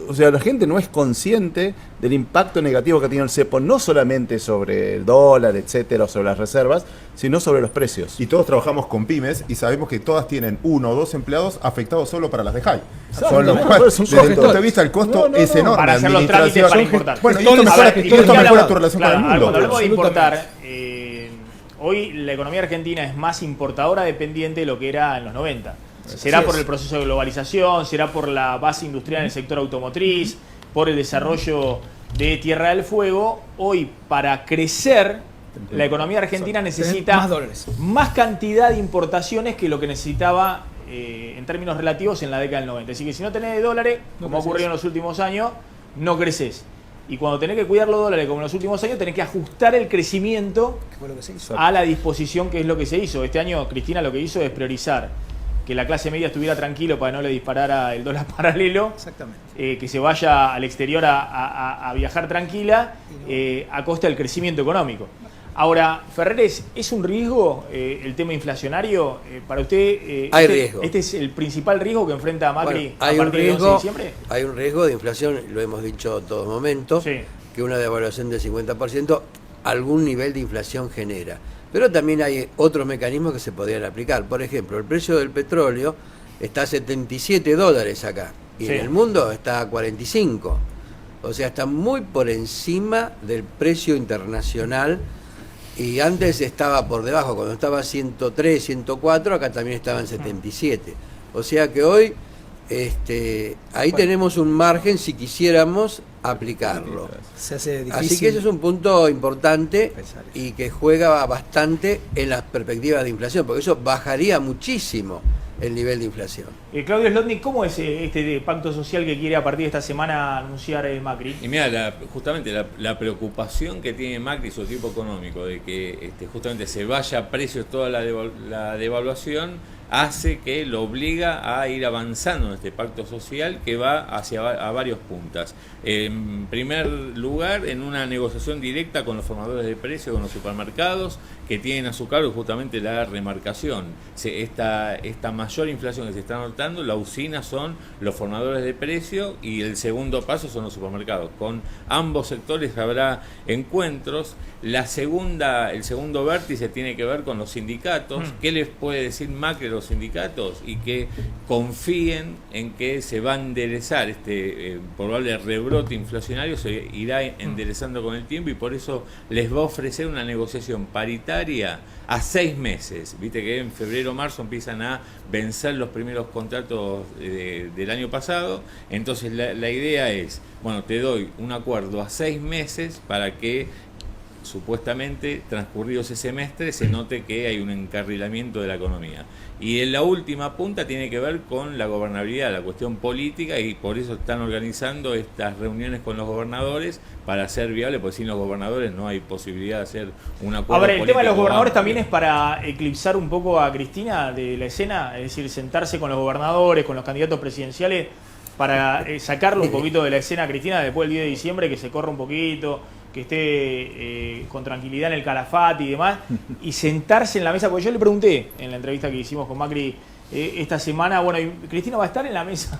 O sea, la gente no es consciente del impacto negativo que ha tenido el cepo, no solamente sobre el dólar, etcétera, o sobre las reservas, sino sobre los precios. Y todos trabajamos con pymes y sabemos que todas tienen 1 o 2 empleados afectados solo para las de high. Desde el punto de vista del costo es enorme. Para hacer los trámites, para importar. Bueno, y esto mejora tu relación con el mundo. Cuando hablamos de importar, hoy la economía argentina es más importadora dependiente de lo que era en los 90. Será por el proceso de globalización, será por la base industrial en el sector automotriz, por el desarrollo de Tierra del Fuego. Hoy, para crecer, la economía argentina necesita más cantidad de importaciones que lo que necesitaba en términos relativos en la década del 90. Así que si no tenés dólares, como ha ocurrido en los últimos años, no creces. Y cuando tenés que cuidar los dólares, como en los últimos años, tenés que ajustar el crecimiento a la disposición, que es lo que se hizo. Este año, Cristina lo que hizo es priorizar que la clase media estuviera tranquilo para no le disparara el dólar paralelo, que se vaya al exterior a viajar tranquila a costa del crecimiento económico. Ahora, Ferreres, ¿es un riesgo el tema inflacionario? Para usted, hay riesgo. ¿Este es el principal riesgo que enfrenta Macri a partir del 11 de diciembre? Hay un riesgo de inflación, lo hemos dicho en todos momentos, que una devaluación del 50% algún nivel de inflación genera. Pero también hay otros mecanismos que se podrían aplicar. Por ejemplo, el precio del petróleo está a $77 acá y en el mundo está a 45. O sea, está muy por encima del precio internacional y antes estaba por debajo. Cuando estaba a 103, 104, acá también estaba en 77. O sea que hoy ahí tenemos un margen si quisiéramos aplicarlo. Se hace difícil. Así que ese es un punto importante y que juega bastante en las perspectivas de inflación, porque eso bajaría muchísimo el nivel de inflación. Claudio Slotnick, ¿cómo es este pacto social que quiere a partir de esta semana anunciar Macri? Y mira, justamente la preocupación que tiene Macri y su equipo económico de que justamente se vaya a precios toda la devaluación hace que lo obliga a ir avanzando en este pacto social que va a varios puntas. En primer lugar, en una negociación directa con los formadores de precios, con los supermercados, que tienen a su cargo justamente la remarcación. Esta mayor inflación que se está notando, la usina son los formadores de precios y el segundo paso son los supermercados. Con ambos sectores habrá encuentros. El segundo vértice tiene que ver con los sindicatos. ¿Qué les puede decir Macri a los sindicatos? Y que confíen en que se va a enderezar este probable rebrote inflacionario, se irá enderezando con el tiempo y por eso les va a ofrecer una negociación paritaria a 6 meses. Viste que en febrero o marzo empiezan a vencer los primeros contratos del año pasado. Entonces la idea es, bueno, te doy un acuerdo a 6 meses para que supuestamente transcurrido ese semestre se note que hay un encarrilamiento de la economía. Y en la última punta tiene que ver con la gobernabilidad, la cuestión política, y por eso están organizando estas reuniones con los gobernadores para hacer viable, porque sin los gobernadores no hay posibilidad de hacer un acuerdo. A ver, el tema de los gobernadores también es para eclipsar un poco a Cristina de la escena, es decir, sentarse con los gobernadores, con los candidatos presidenciales, para sacarlo un poquito de la escena a Cristina después del 10 de diciembre, que se corra un poquito, que esté con tranquilidad en el Calafate y demás, y sentarse en la mesa, porque yo le pregunté en la entrevista que hicimos con Macri esta semana, bueno, ¿y Cristina va a estar en la mesa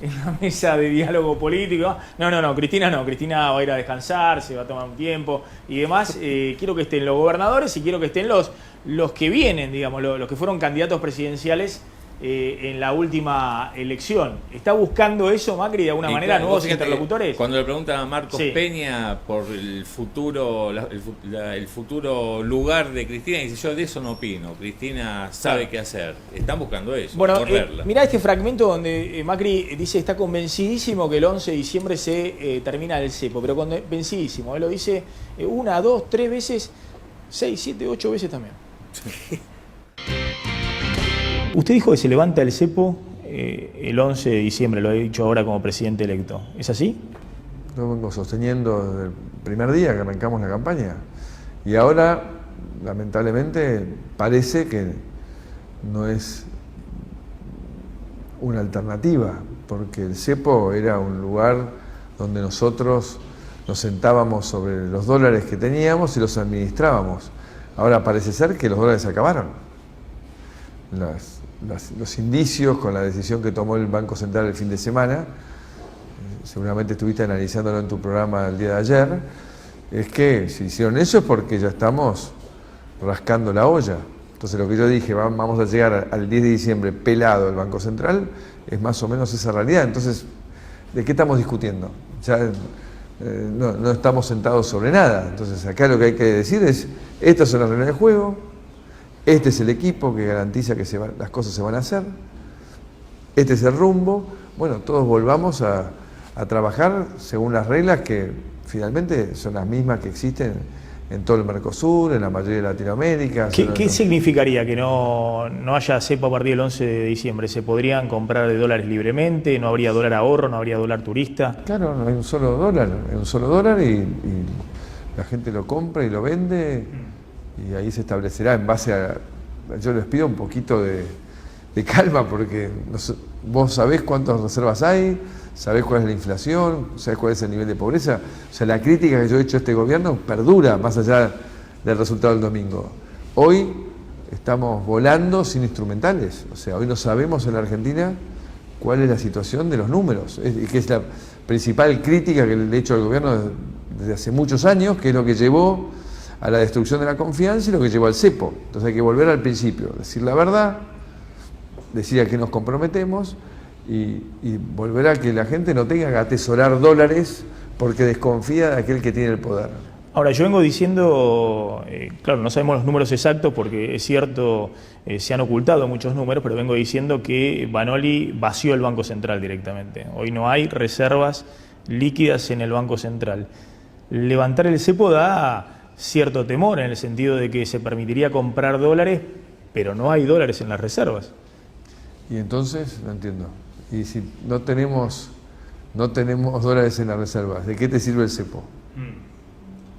en la mesa de diálogo político. No, Cristina va a ir a descansar, se va a tomar un tiempo y demás. Quiero que estén los gobernadores y quiero que estén los que vienen, digamos, los que fueron candidatos presidenciales en la última elección. ¿Está buscando eso Macri de alguna manera, nuevos interlocutores? Cuando le preguntan a Marcos Sí. Peña por el futuro el futuro lugar de Cristina, dice: yo de eso no opino, Cristina sabe qué hacer. Están buscando eso, Bueno, correrla. mirá este fragmento donde Macri dice está convencidísimo que el 11 de diciembre se termina el cepo, pero convencidísimo. Él lo dice 1, 2, 3 veces, 6, 7, 8 veces también. Usted dijo que se levanta el cepo el 11 de diciembre, lo ha dicho ahora como presidente electo. ¿Es así? Lo vengo sosteniendo desde el primer día que arrancamos la campaña. Y ahora, lamentablemente, parece que no es una alternativa, porque el cepo era un lugar donde nosotros nos sentábamos sobre los dólares que teníamos y los administrábamos. Ahora parece ser que los dólares se acabaron. Los indicios con la decisión que tomó el Banco Central el fin de semana, seguramente estuviste analizándolo en tu programa el día de ayer, es que si hicieron eso es porque ya estamos rascando la olla. Entonces lo que yo dije, vamos a llegar al 10 de diciembre pelado el Banco Central, es más o menos esa realidad. Entonces, ¿de qué estamos discutiendo? Ya no estamos sentados sobre nada. Entonces acá lo que hay que decir es, estas son las reglas del juego, este es el equipo que garantiza que las cosas se van a hacer, este es el rumbo. Bueno, todos volvamos a trabajar según las reglas que finalmente son las mismas que existen en todo el Mercosur, en la mayoría de Latinoamérica. ¿Qué significaría que no haya cepo a partir del 11 de diciembre? ¿Se podrían comprar de dólares libremente? ¿No habría dólar ahorro? ¿No habría dólar turista? Claro, no hay un solo dólar, y la gente lo compra y lo vende. Y ahí se establecerá en base a... Yo les pido un poquito de calma porque vos sabés cuántas reservas hay, sabés cuál es la inflación, sabés cuál es el nivel de pobreza. O sea, la crítica que yo he hecho a este gobierno perdura más allá del resultado del domingo. Hoy estamos volando sin instrumentales. O sea, hoy no sabemos en la Argentina cuál es la situación de los números, que es la principal crítica que le he hecho al gobierno desde hace muchos años, que es lo que llevó a la destrucción de la confianza y lo que llevó al cepo. Entonces hay que volver al principio, decir la verdad, decir a qué nos comprometemos y volver a que la gente no tenga que atesorar dólares porque desconfía de aquel que tiene el poder. Ahora, yo vengo diciendo, claro, no sabemos los números exactos porque es cierto, se han ocultado muchos números, pero vengo diciendo que Banoli vació el Banco Central directamente. Hoy no hay reservas líquidas en el Banco Central. Levantar el cepo da cierto temor en el sentido de que se permitiría comprar dólares, pero no hay dólares en las reservas. Y entonces, no entiendo. Y si no tenemos dólares en las reservas, ¿de qué te sirve el cepo?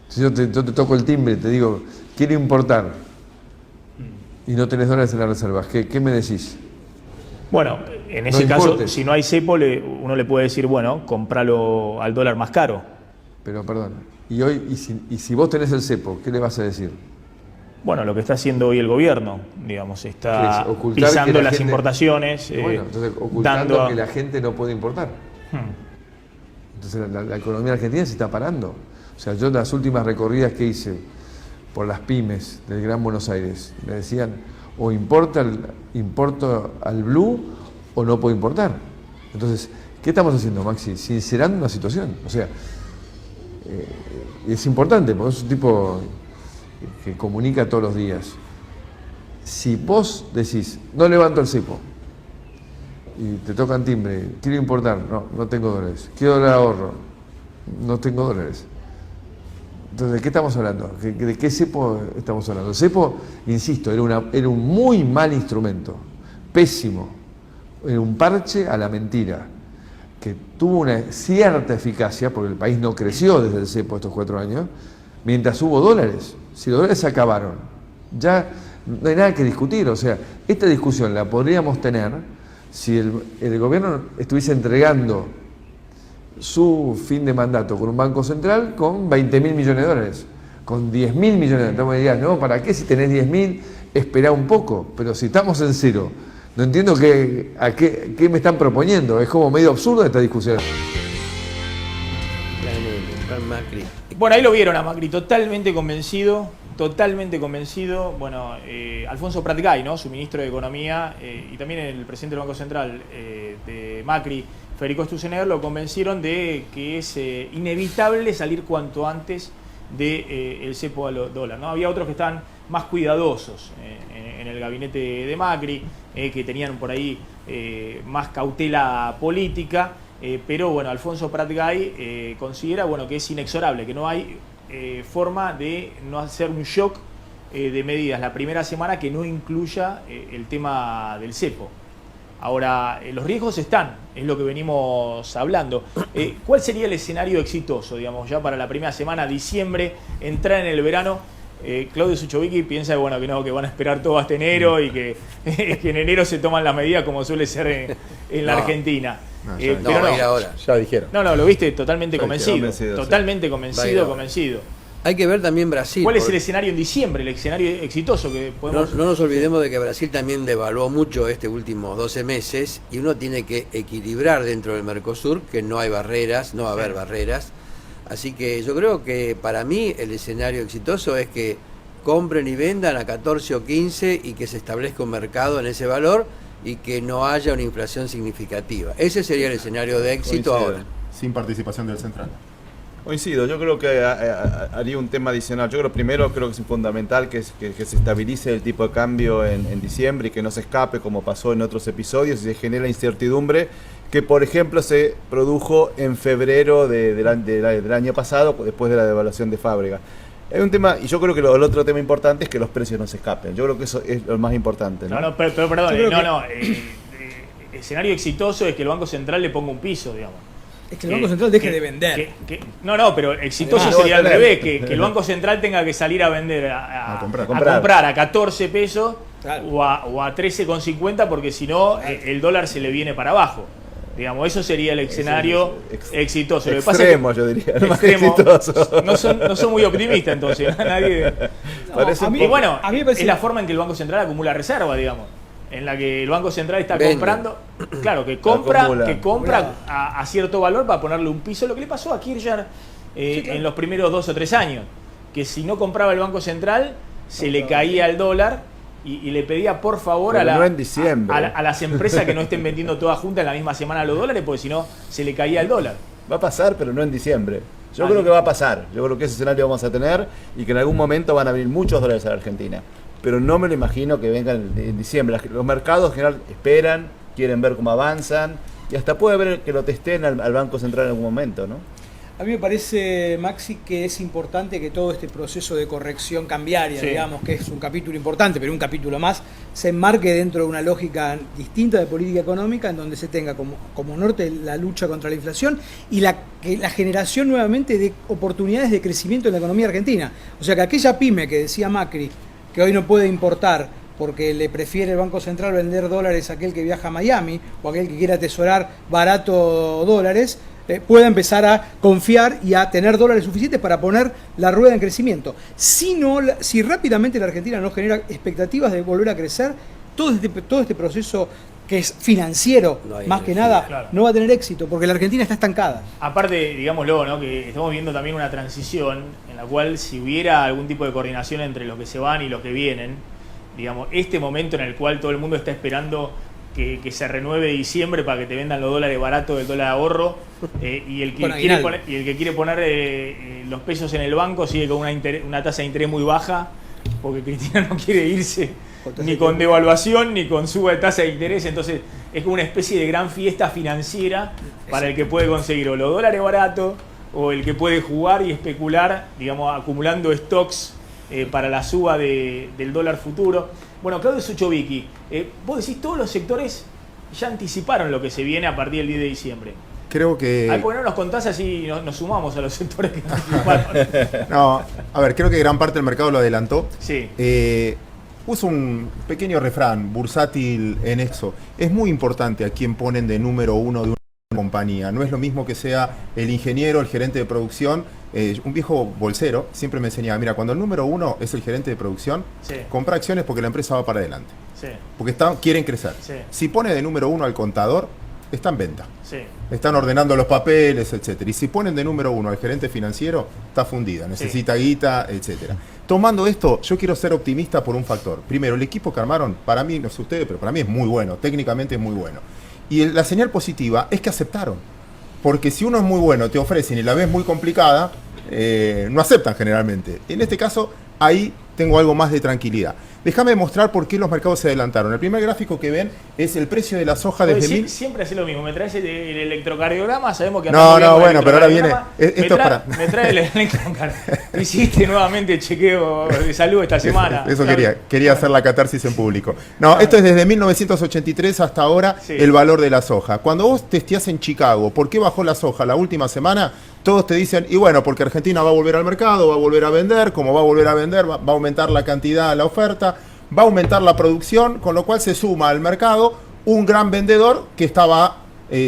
Si yo te toco el timbre y te digo, quiero importar, y no tenés dólares en las reservas, ¿qué me decís? Bueno, en ese caso, si no hay cepo, uno le puede decir, bueno, compralo al dólar más caro. Pero perdón, y si vos tenés el cepo, ¿qué le vas a decir? Bueno, lo que está haciendo hoy el gobierno, digamos, está pisando las importaciones, bueno, entonces ocultando que la gente no puede importar. Entonces la economía argentina se está parando. O sea, yo las últimas recorridas que hice por las pymes del Gran Buenos Aires, me decían, o importo al blue o no puedo importar. Entonces, ¿qué estamos haciendo, Maxi? Sincerando una situación. O sea, es importante, porque es un tipo que comunica todos los días. Si vos decís, no levanto el cepo, y te tocan timbre, quiero importar, no tengo dólares, quiero dólar ahorro, no tengo dólares. Entonces, ¿de qué estamos hablando? ¿De qué cepo estamos hablando? El cepo, insisto, era un muy mal instrumento, pésimo, era un parche a la mentira, que tuvo una cierta eficacia, porque el país no creció desde el cepo estos 4 años, mientras hubo dólares. Si los dólares se acabaron, ya no hay nada que discutir. O sea, esta discusión la podríamos tener si el gobierno estuviese entregando su fin de mandato con un banco central con 20.000 millones de dólares, con 10.000 millones de dólares. Entonces me dirías, no, ¿para qué si tenés 10.000? Esperá un poco. Pero si estamos en cero No entiendo qué me están proponiendo. Es como medio absurdo esta discusión. Macri. Bueno, ahí lo vieron a Macri, totalmente convencido. Bueno, Alfonso Prat-Gay, ¿no? Su ministro de Economía, y también el presidente del Banco Central de Macri, Federico Sturzenegger, lo convencieron de que es inevitable salir cuanto antes del cepo al dólar, ¿no? Había otros que estaban más cuidadosos en el gabinete de Macri, que tenían por ahí más cautela política, pero bueno, Alfonso Prat-Gay considera que es inexorable, que no hay forma de no hacer un shock de medidas la primera semana que no incluya el tema del cepo. Ahora, los riesgos están, es lo que venimos hablando. ¿Cuál sería el escenario exitoso, digamos, ya para la primera semana, diciembre, entrar en el verano? Claudio Suchovicki piensa que van a esperar todo hasta enero y que en enero se toman las medidas como suele ser en la Argentina. Pero va a ir ahora. Ya dijeron. No, lo viste totalmente convencido. Totalmente convencido. Hay que ver también Brasil. ¿Cuál es el escenario en diciembre, el escenario exitoso que podemos...? No nos olvidemos de que Brasil también devaluó mucho este últimos 12 meses y uno tiene que equilibrar dentro del Mercosur, que no hay barreras, no va a haber barreras. Así que yo creo que para mí el escenario exitoso es que compren y vendan a 14 o 15 y que se establezca un mercado en ese valor y que no haya una inflación significativa. Ese sería el escenario de éxito ahora. Sin participación del central. Coincido, yo creo que haría un tema adicional. Yo creo que es fundamental que se estabilice el tipo de cambio en diciembre y que no se escape como pasó en otros episodios y se genera incertidumbre que por ejemplo se produjo en febrero del año pasado después de la devaluación de Fábrega. Hay un tema, y yo creo que el otro tema importante es que los precios no se escapen. Yo creo que eso es lo más importante, ¿no? Pero perdón, el escenario exitoso es que el Banco Central le ponga un piso, digamos. Es que el Banco Central deje de vender. Pero exitoso sería al revés, que el Banco Central tenga que salir a vender, a comprar a 14 pesos o a 13,50 porque si no el dólar se le viene para abajo. Digamos, eso sería el escenario exitoso. Extremo, yo diría. No son muy optimistas entonces. Nadie... es la forma en que el Banco Central acumula reserva, digamos. En la que el Banco Central está comprando, que compra a cierto valor para ponerle un piso. Lo que le pasó a Kirchner en los primeros 2 o 3 años, que si no compraba el Banco Central, se le caía el dólar y le pedía por favor a las empresas que no estén vendiendo todas juntas en la misma semana los dólares, porque si no, se le caía el dólar. Va a pasar, pero no en diciembre. Yo creo que va a pasar. Yo creo que ese escenario vamos a tener y que en algún momento van a venir muchos dólares a la Argentina. Pero no me lo imagino que vengan en diciembre. Los mercados en general esperan, quieren ver cómo avanzan y hasta puede haber que lo testeen al Banco Central en algún momento, ¿no? A mí me parece, Maxi, que es importante que todo este proceso de corrección cambiaria, digamos, que es un capítulo importante, pero un capítulo más, se enmarque dentro de una lógica distinta de política económica en donde se tenga como norte la lucha contra la inflación y la generación nuevamente de oportunidades de crecimiento en la economía argentina. O sea, que aquella pyme que decía Macri, que hoy no puede importar porque le prefiere el Banco Central vender dólares a aquel que viaja a Miami o aquel que quiere atesorar barato dólares, pueda empezar a confiar y a tener dólares suficientes para poner la rueda en crecimiento. Si rápidamente la Argentina no genera expectativas de volver a crecer, todo este proceso que es financiero, más que nada, no va a tener éxito, porque la Argentina está estancada. Aparte, digámoslo, ¿no?, que estamos viendo también una transición en la cual si hubiera algún tipo de coordinación entre los que se van y los que vienen, digamos, este momento en el cual todo el mundo está esperando que se renueve diciembre para que te vendan los dólares baratos del dólar ahorro, y el que quiere poner los pesos en el banco sigue con una tasa de interés muy baja, porque Cristina no quiere irse ni con devaluación ni con suba de tasa de interés. Entonces es como una especie de gran fiesta financiera para el que puede conseguir o los dólares baratos o el que puede jugar y especular, digamos, acumulando stocks para la suba del dólar futuro. Bueno, Claudio Suchovicki, vos decís todos los sectores ya anticiparon lo que se viene a partir del 10 de diciembre. Creo que... ¿por qué no nos contás así nos sumamos a los sectores que anticiparon? No, a ver, creo que gran parte del mercado lo adelantó. Sí. Uso un pequeño refrán bursátil en eso. Es muy importante a quién ponen de número uno de una compañía. No es lo mismo que sea el ingeniero, el gerente de producción. Un viejo bolsero siempre me enseñaba, mira, cuando el número uno es el gerente de producción, compra acciones porque la empresa va para adelante. Sí. Porque quieren crecer. Sí. Si pone de número 1 al contador, está en venta. Sí. Están ordenando los papeles, etcétera. Y si ponen de número 1 al gerente financiero, está fundida, necesita guita, etcétera. Tomando esto, yo quiero ser optimista por un factor. Primero, el equipo que armaron, para mí, no sé ustedes, pero para mí es muy bueno, técnicamente es muy bueno. Y la señal positiva es que aceptaron. Porque si uno es muy bueno, te ofrecen y la ves muy complicada, no aceptan generalmente. En este caso, ahí tengo algo más de tranquilidad. Déjame mostrar por qué los mercados se adelantaron. El primer gráfico que ven es el precio de la soja desde Siempre hace lo mismo. Me traes el electrocardiograma, sabemos que... No, bueno, pero ahora viene... Me trae el electrocardiograma. Hiciste nuevamente el chequeo de salud esta semana. Eso quería hacer la catarsis en público. No, esto es desde 1983 hasta ahora, el valor de la soja. Cuando vos testeás en Chicago, ¿por qué bajó la soja la última semana? Todos te dicen, y bueno, porque Argentina va a volver al mercado, va a volver a vender, como va a volver a vender, va a aumentar la cantidad, la oferta, va a aumentar la producción, con lo cual se suma al mercado un gran vendedor que estaba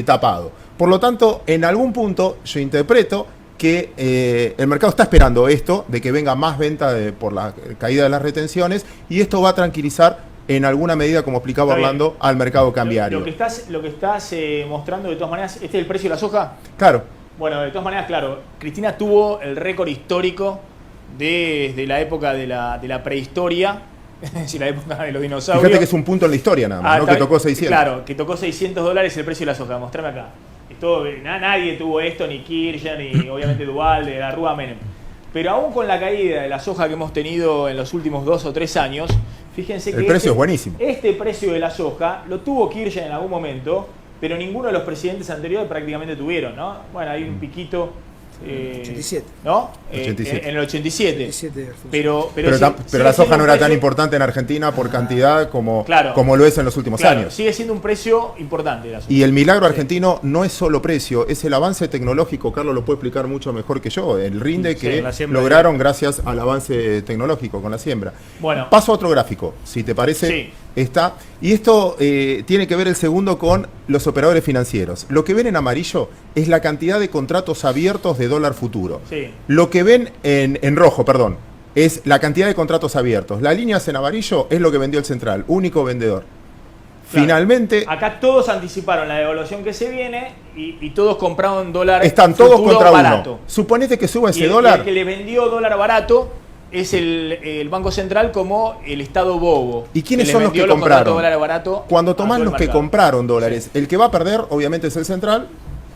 tapado. Por lo tanto, en algún punto yo interpreto que el mercado está esperando esto, de que venga más venta por la caída de las retenciones, y esto va a tranquilizar en alguna medida, como explicaba Orlando, al mercado cambiario. Lo que estás mostrando de todas maneras, ¿este es el precio de la soja? Claro. Bueno, de todas maneras, claro, Cristina tuvo el récord histórico desde la época de la prehistoria, es decir, la época de los dinosaurios. Fíjate que es un punto en la historia nada más, ¿no? Que tocó 600. Claro, que tocó $600 el precio de la soja. Mostrame acá. Nadie tuvo esto, ni Kirchner, ni obviamente Duvalde, la Rúa Menem. Pero aún con la caída de la soja que hemos tenido en los últimos 2 o 3 años, fíjense que el precio es buenísimo. Este precio de la soja lo tuvo Kirchner en algún momento, pero ninguno de los presidentes anteriores prácticamente tuvieron, ¿no? Bueno, hay un piquito... 87. ¿No? 87. En el 87. Pero la soja no era tan importante en Argentina por cantidad como lo es en los últimos años. Sigue siendo un precio importante la soja. Y el milagro argentino no es solo precio, es el avance tecnológico. Carlos lo puede explicar mucho mejor que yo. El rinde que lograron gracias al avance tecnológico con la siembra. Bueno. Paso a otro gráfico, si te parece. Sí. Está. Y esto tiene que ver el segundo con los operadores financieros. Lo que ven en amarillo es la cantidad de contratos abiertos de dólar futuro. Sí. Lo que ven en rojo, perdón, es la cantidad de contratos abiertos. Las líneas en amarillo es lo que vendió el central, único vendedor. Claro. Finalmente... Acá todos anticiparon la devaluación que se viene y todos compraron dólar están todos contra barato. Uno. Suponete que suba ese dólar... Y el que le vendió dólar barato es el Banco Central como el Estado bobo. ¿Y quiénes son los que compraron? Barato cuando tomás los que compraron dólares, el que va a perder obviamente es el central,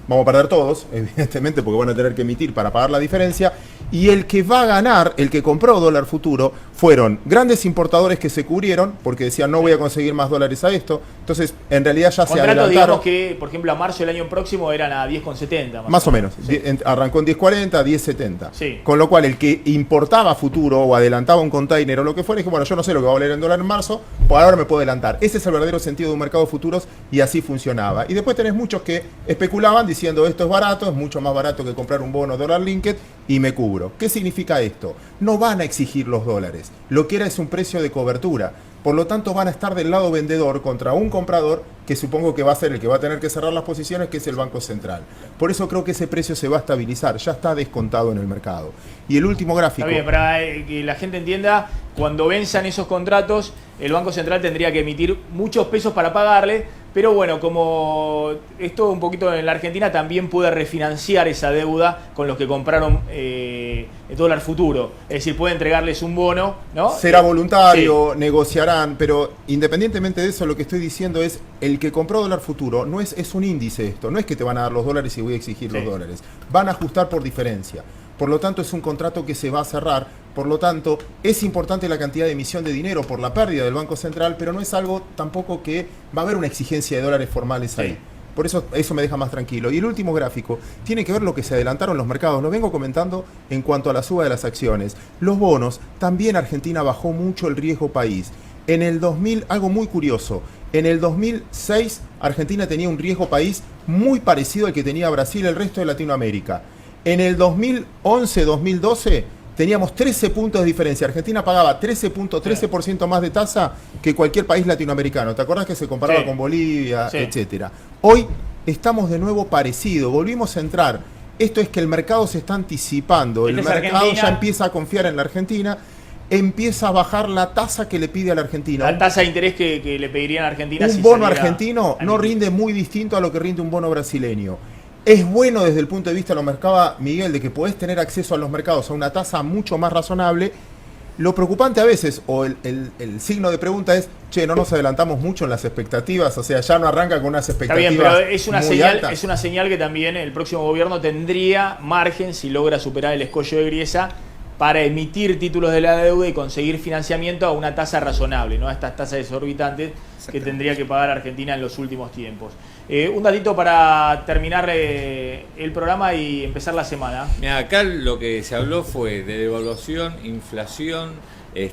vamos a perder todos, evidentemente, porque van a tener que emitir para pagar la diferencia, y el que va a ganar, el que compró dólar futuro, fueron grandes importadores que se cubrieron, porque decían no voy a conseguir más dólares a esto, entonces en realidad ya se adelantaron. Digamos que, por ejemplo, a marzo del año próximo eran a 10,70. Más o menos, sí. Arrancó en 10,40, 10,70. Sí. Con lo cual el que importaba futuro o adelantaba un container o lo que fuera, dije, bueno, yo no sé lo que va a valer en dólar en marzo, pues ahora me puedo adelantar. Ese es el verdadero sentido de un mercado de futuros y así funcionaba. Y después tenés muchos que especulaban diciendo esto es barato, es mucho más barato que comprar un bono dólar linked y me cubro. ¿Qué significa esto? No van a exigir los dólares. Lo que era es un precio de cobertura. Por lo tanto, van a estar del lado vendedor contra un comprador que supongo que va a ser el que va a tener que cerrar las posiciones, que es el Banco Central. Por eso creo que ese precio se va a estabilizar, ya está descontado en el mercado. Y el último gráfico... Está bien, para que la gente entienda, cuando venzan esos contratos, el Banco Central tendría que emitir muchos pesos para pagarle, pero bueno, como esto un poquito en la Argentina, también puede refinanciar esa deuda con los que compraron dólar futuro. Es decir, puede entregarles un bono, ¿no? Será voluntario, sí. Negociarán, pero independientemente de eso, lo que estoy diciendo es, el que compró dólar futuro no es un índice esto, no es que te van a dar los dólares y voy a exigir los dólares. Van a ajustar por diferencia. Por lo tanto, es un contrato que se va a cerrar. Por lo tanto, es importante la cantidad de emisión de dinero por la pérdida del Banco Central, pero no es algo tampoco que va a haber una exigencia de dólares formales ahí. Por eso me deja más tranquilo. Y el último gráfico tiene que ver lo que se adelantaron los mercados. Lo vengo comentando en cuanto a la suba de las acciones. Los bonos, también Argentina bajó mucho el riesgo país. En el 2000, algo muy curioso, en el 2006 Argentina tenía un riesgo país muy parecido al que tenía Brasil y el resto de Latinoamérica. En el 2011-2012 teníamos 13 puntos de diferencia. Argentina pagaba 13% más de tasa que cualquier país latinoamericano. ¿Te acordás que se comparaba con Bolivia, etcétera? Hoy estamos de nuevo parecido, volvimos a entrar. Esto es que el mercado se está anticipando, el mercado ya empieza a confiar en la Argentina. empieza a bajar la tasa que le pide a la Argentina. La tasa de interés que le pedirían a Argentina. Un si bono saliera argentino no rinde muy distinto a lo que rinde un bono brasileño. Es bueno desde el punto de vista, lo marcaba Miguel, de que podés tener acceso a los mercados a una tasa mucho más razonable. Lo preocupante a veces, o el signo de pregunta es, che, no nos adelantamos mucho en las expectativas, o sea, ya no arranca con unas expectativas. Está bien, pero es una muy señal, altas. es una señal que también el próximo gobierno tendría margen, si logra superar el escollo de Griesa, para emitir títulos de la deuda y conseguir financiamiento a una tasa razonable, no a estas tasas exorbitantes que tendría que pagar Argentina en los últimos tiempos. Un datito para terminar el programa y empezar la semana. Mira, acá lo que se habló fue de devaluación, inflación,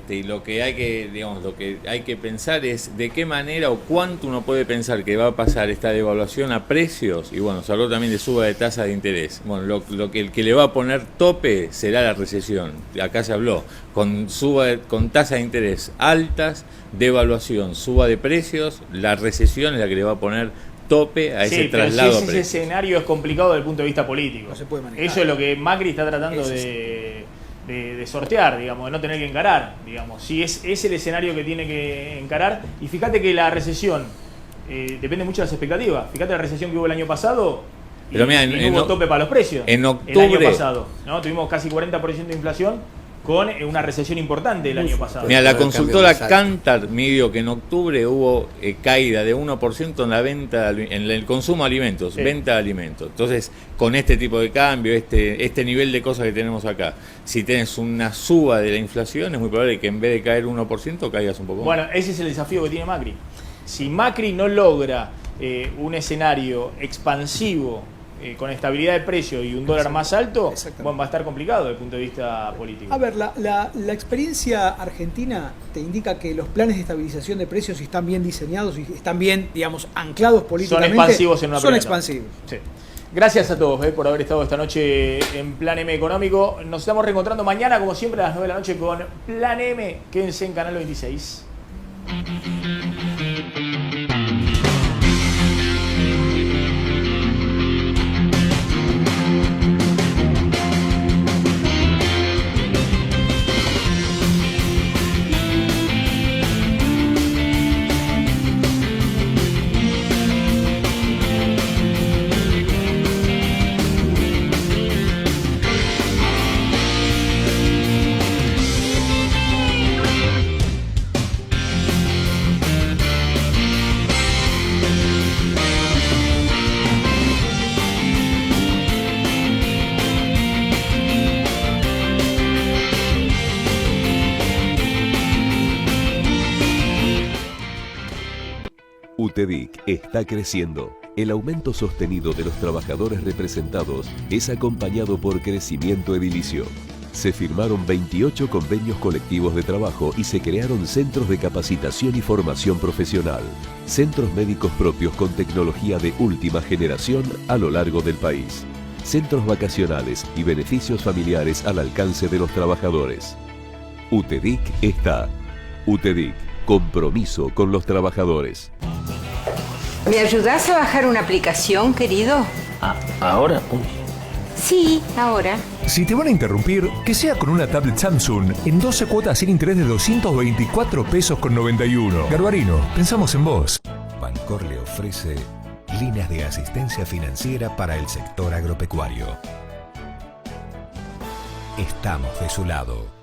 y lo que hay que, digamos, lo que hay que pensar es de qué manera o cuánto uno puede pensar que va a pasar esta devaluación a precios. Y bueno, se habló también de suba de tasa de interés. Bueno, lo que el que le va a poner tope será la recesión. Acá se habló con tasa de interés altas, devaluación, suba de precios, la recesión es la que le va a poner tope a ese traslado. Pero ese escenario es complicado desde el punto de vista político. No se puede manejar. Eso es lo que Macri está tratando de sortear, digamos, de no tener que encarar, digamos. Si es el escenario que tiene que encarar. Y fíjate que la recesión depende mucho de las expectativas. Fíjate la recesión que hubo el año pasado y, Pero mira, no hubo tope para los precios. En octubre, el año pasado, ¿no? Tuvimos casi 40% de inflación con una recesión importante el año pasado. Mira, la consultora Kantar midió que en octubre hubo caída de 1% en la venta, en el consumo de alimentos, venta de alimentos. Entonces, con este tipo de cambio, este nivel de cosas que tenemos acá, si tenés una suba de la inflación, es muy probable que en vez de caer 1%, caigas un poco más. Bueno, ese es el desafío que tiene Macri. Si Macri no logra un escenario expansivo con estabilidad de precio y un dólar más alto, bueno, va a estar complicado desde el punto de vista político. A ver, la experiencia argentina te indica que los planes de estabilización de precios, si están bien diseñados y están bien, digamos, anclados políticamente, son expansivos en una son pelota. expansivos. Sí. Gracias a todos por haber estado esta noche en Plan M Económico. Nos estamos reencontrando mañana, como siempre, a las 9 de la noche con Plan M. Quédense en Canal 26. UTEDIC está creciendo. El aumento sostenido de los trabajadores representados es acompañado por crecimiento edilicio. Se firmaron 28 convenios colectivos de trabajo y se crearon centros de capacitación y formación profesional. Centros médicos propios con tecnología de última generación a lo largo del país. Centros vacacionales y beneficios familiares al alcance de los trabajadores. UTEDIC está. UTEDIC, compromiso con los trabajadores. ¿Me ayudás a bajar una aplicación, querido? ¿Ahora? Sí, ahora. Si te van a interrumpir, que sea con una tablet Samsung en 12 cuotas sin interés de 224 pesos con 91. Garbarino, pensamos en vos. Bancor le ofrece líneas de asistencia financiera para el sector agropecuario. Estamos de su lado.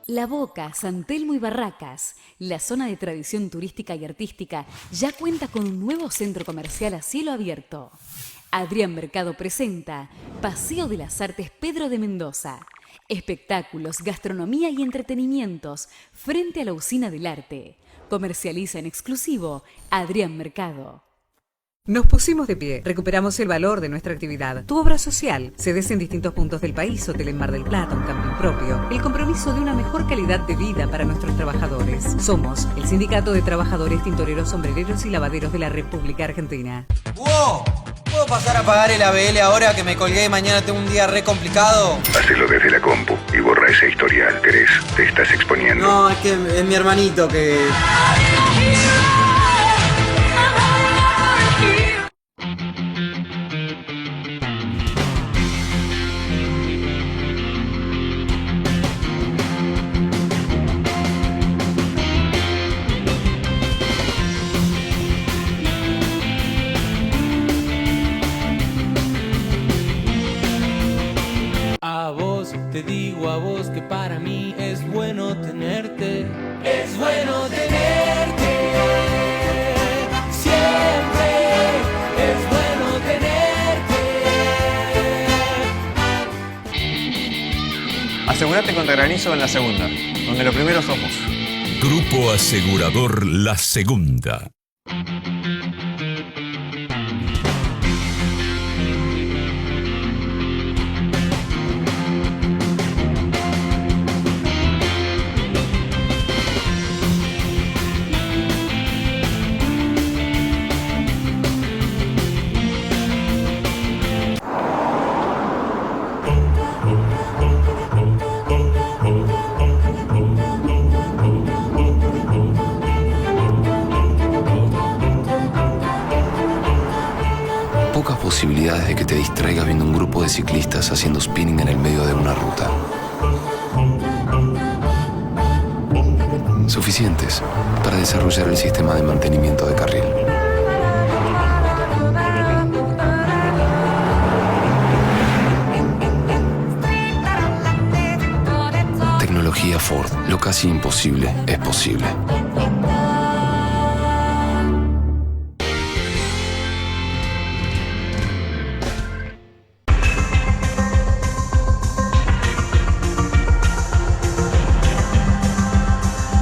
La Boca, San Telmo y Barracas, la zona de tradición turística y artística, ya cuenta con un nuevo centro comercial a cielo abierto. Adrián Mercado presenta Paseo de las Artes Pedro de Mendoza. Espectáculos, gastronomía y entretenimientos frente a la Usina del Arte. Comercializa en exclusivo Adrián Mercado. Nos pusimos de pie, recuperamos el valor de nuestra actividad. Tu obra social, sedes en distintos puntos del país, Hotel en Mar del Plata, un camping propio. El compromiso de una mejor calidad de vida para nuestros trabajadores. Somos el Sindicato de Trabajadores Tintoreros, Sombrereros y Lavaderos de la República Argentina. ¡Wow! ¿Puedo pasar a pagar el ABL ahora que me colgué y mañana tengo un día re complicado? Hacelo desde la compu y borra ese historial, ¿querés? Te estás exponiendo. No, es que es mi hermanito que... te digo a vos que para mí es bueno tenerte. Es bueno tenerte. Siempre es bueno tenerte. Asegúrate contra granizo en La Segunda, donde lo primero sos vos. Grupo Asegurador La Segunda. Pocas posibilidades de que te distraigas viendo un grupo de ciclistas haciendo spinning en el medio de una ruta. Suficientes para desarrollar el sistema de mantenimiento de carril. Tecnología Ford. Lo casi imposible es posible.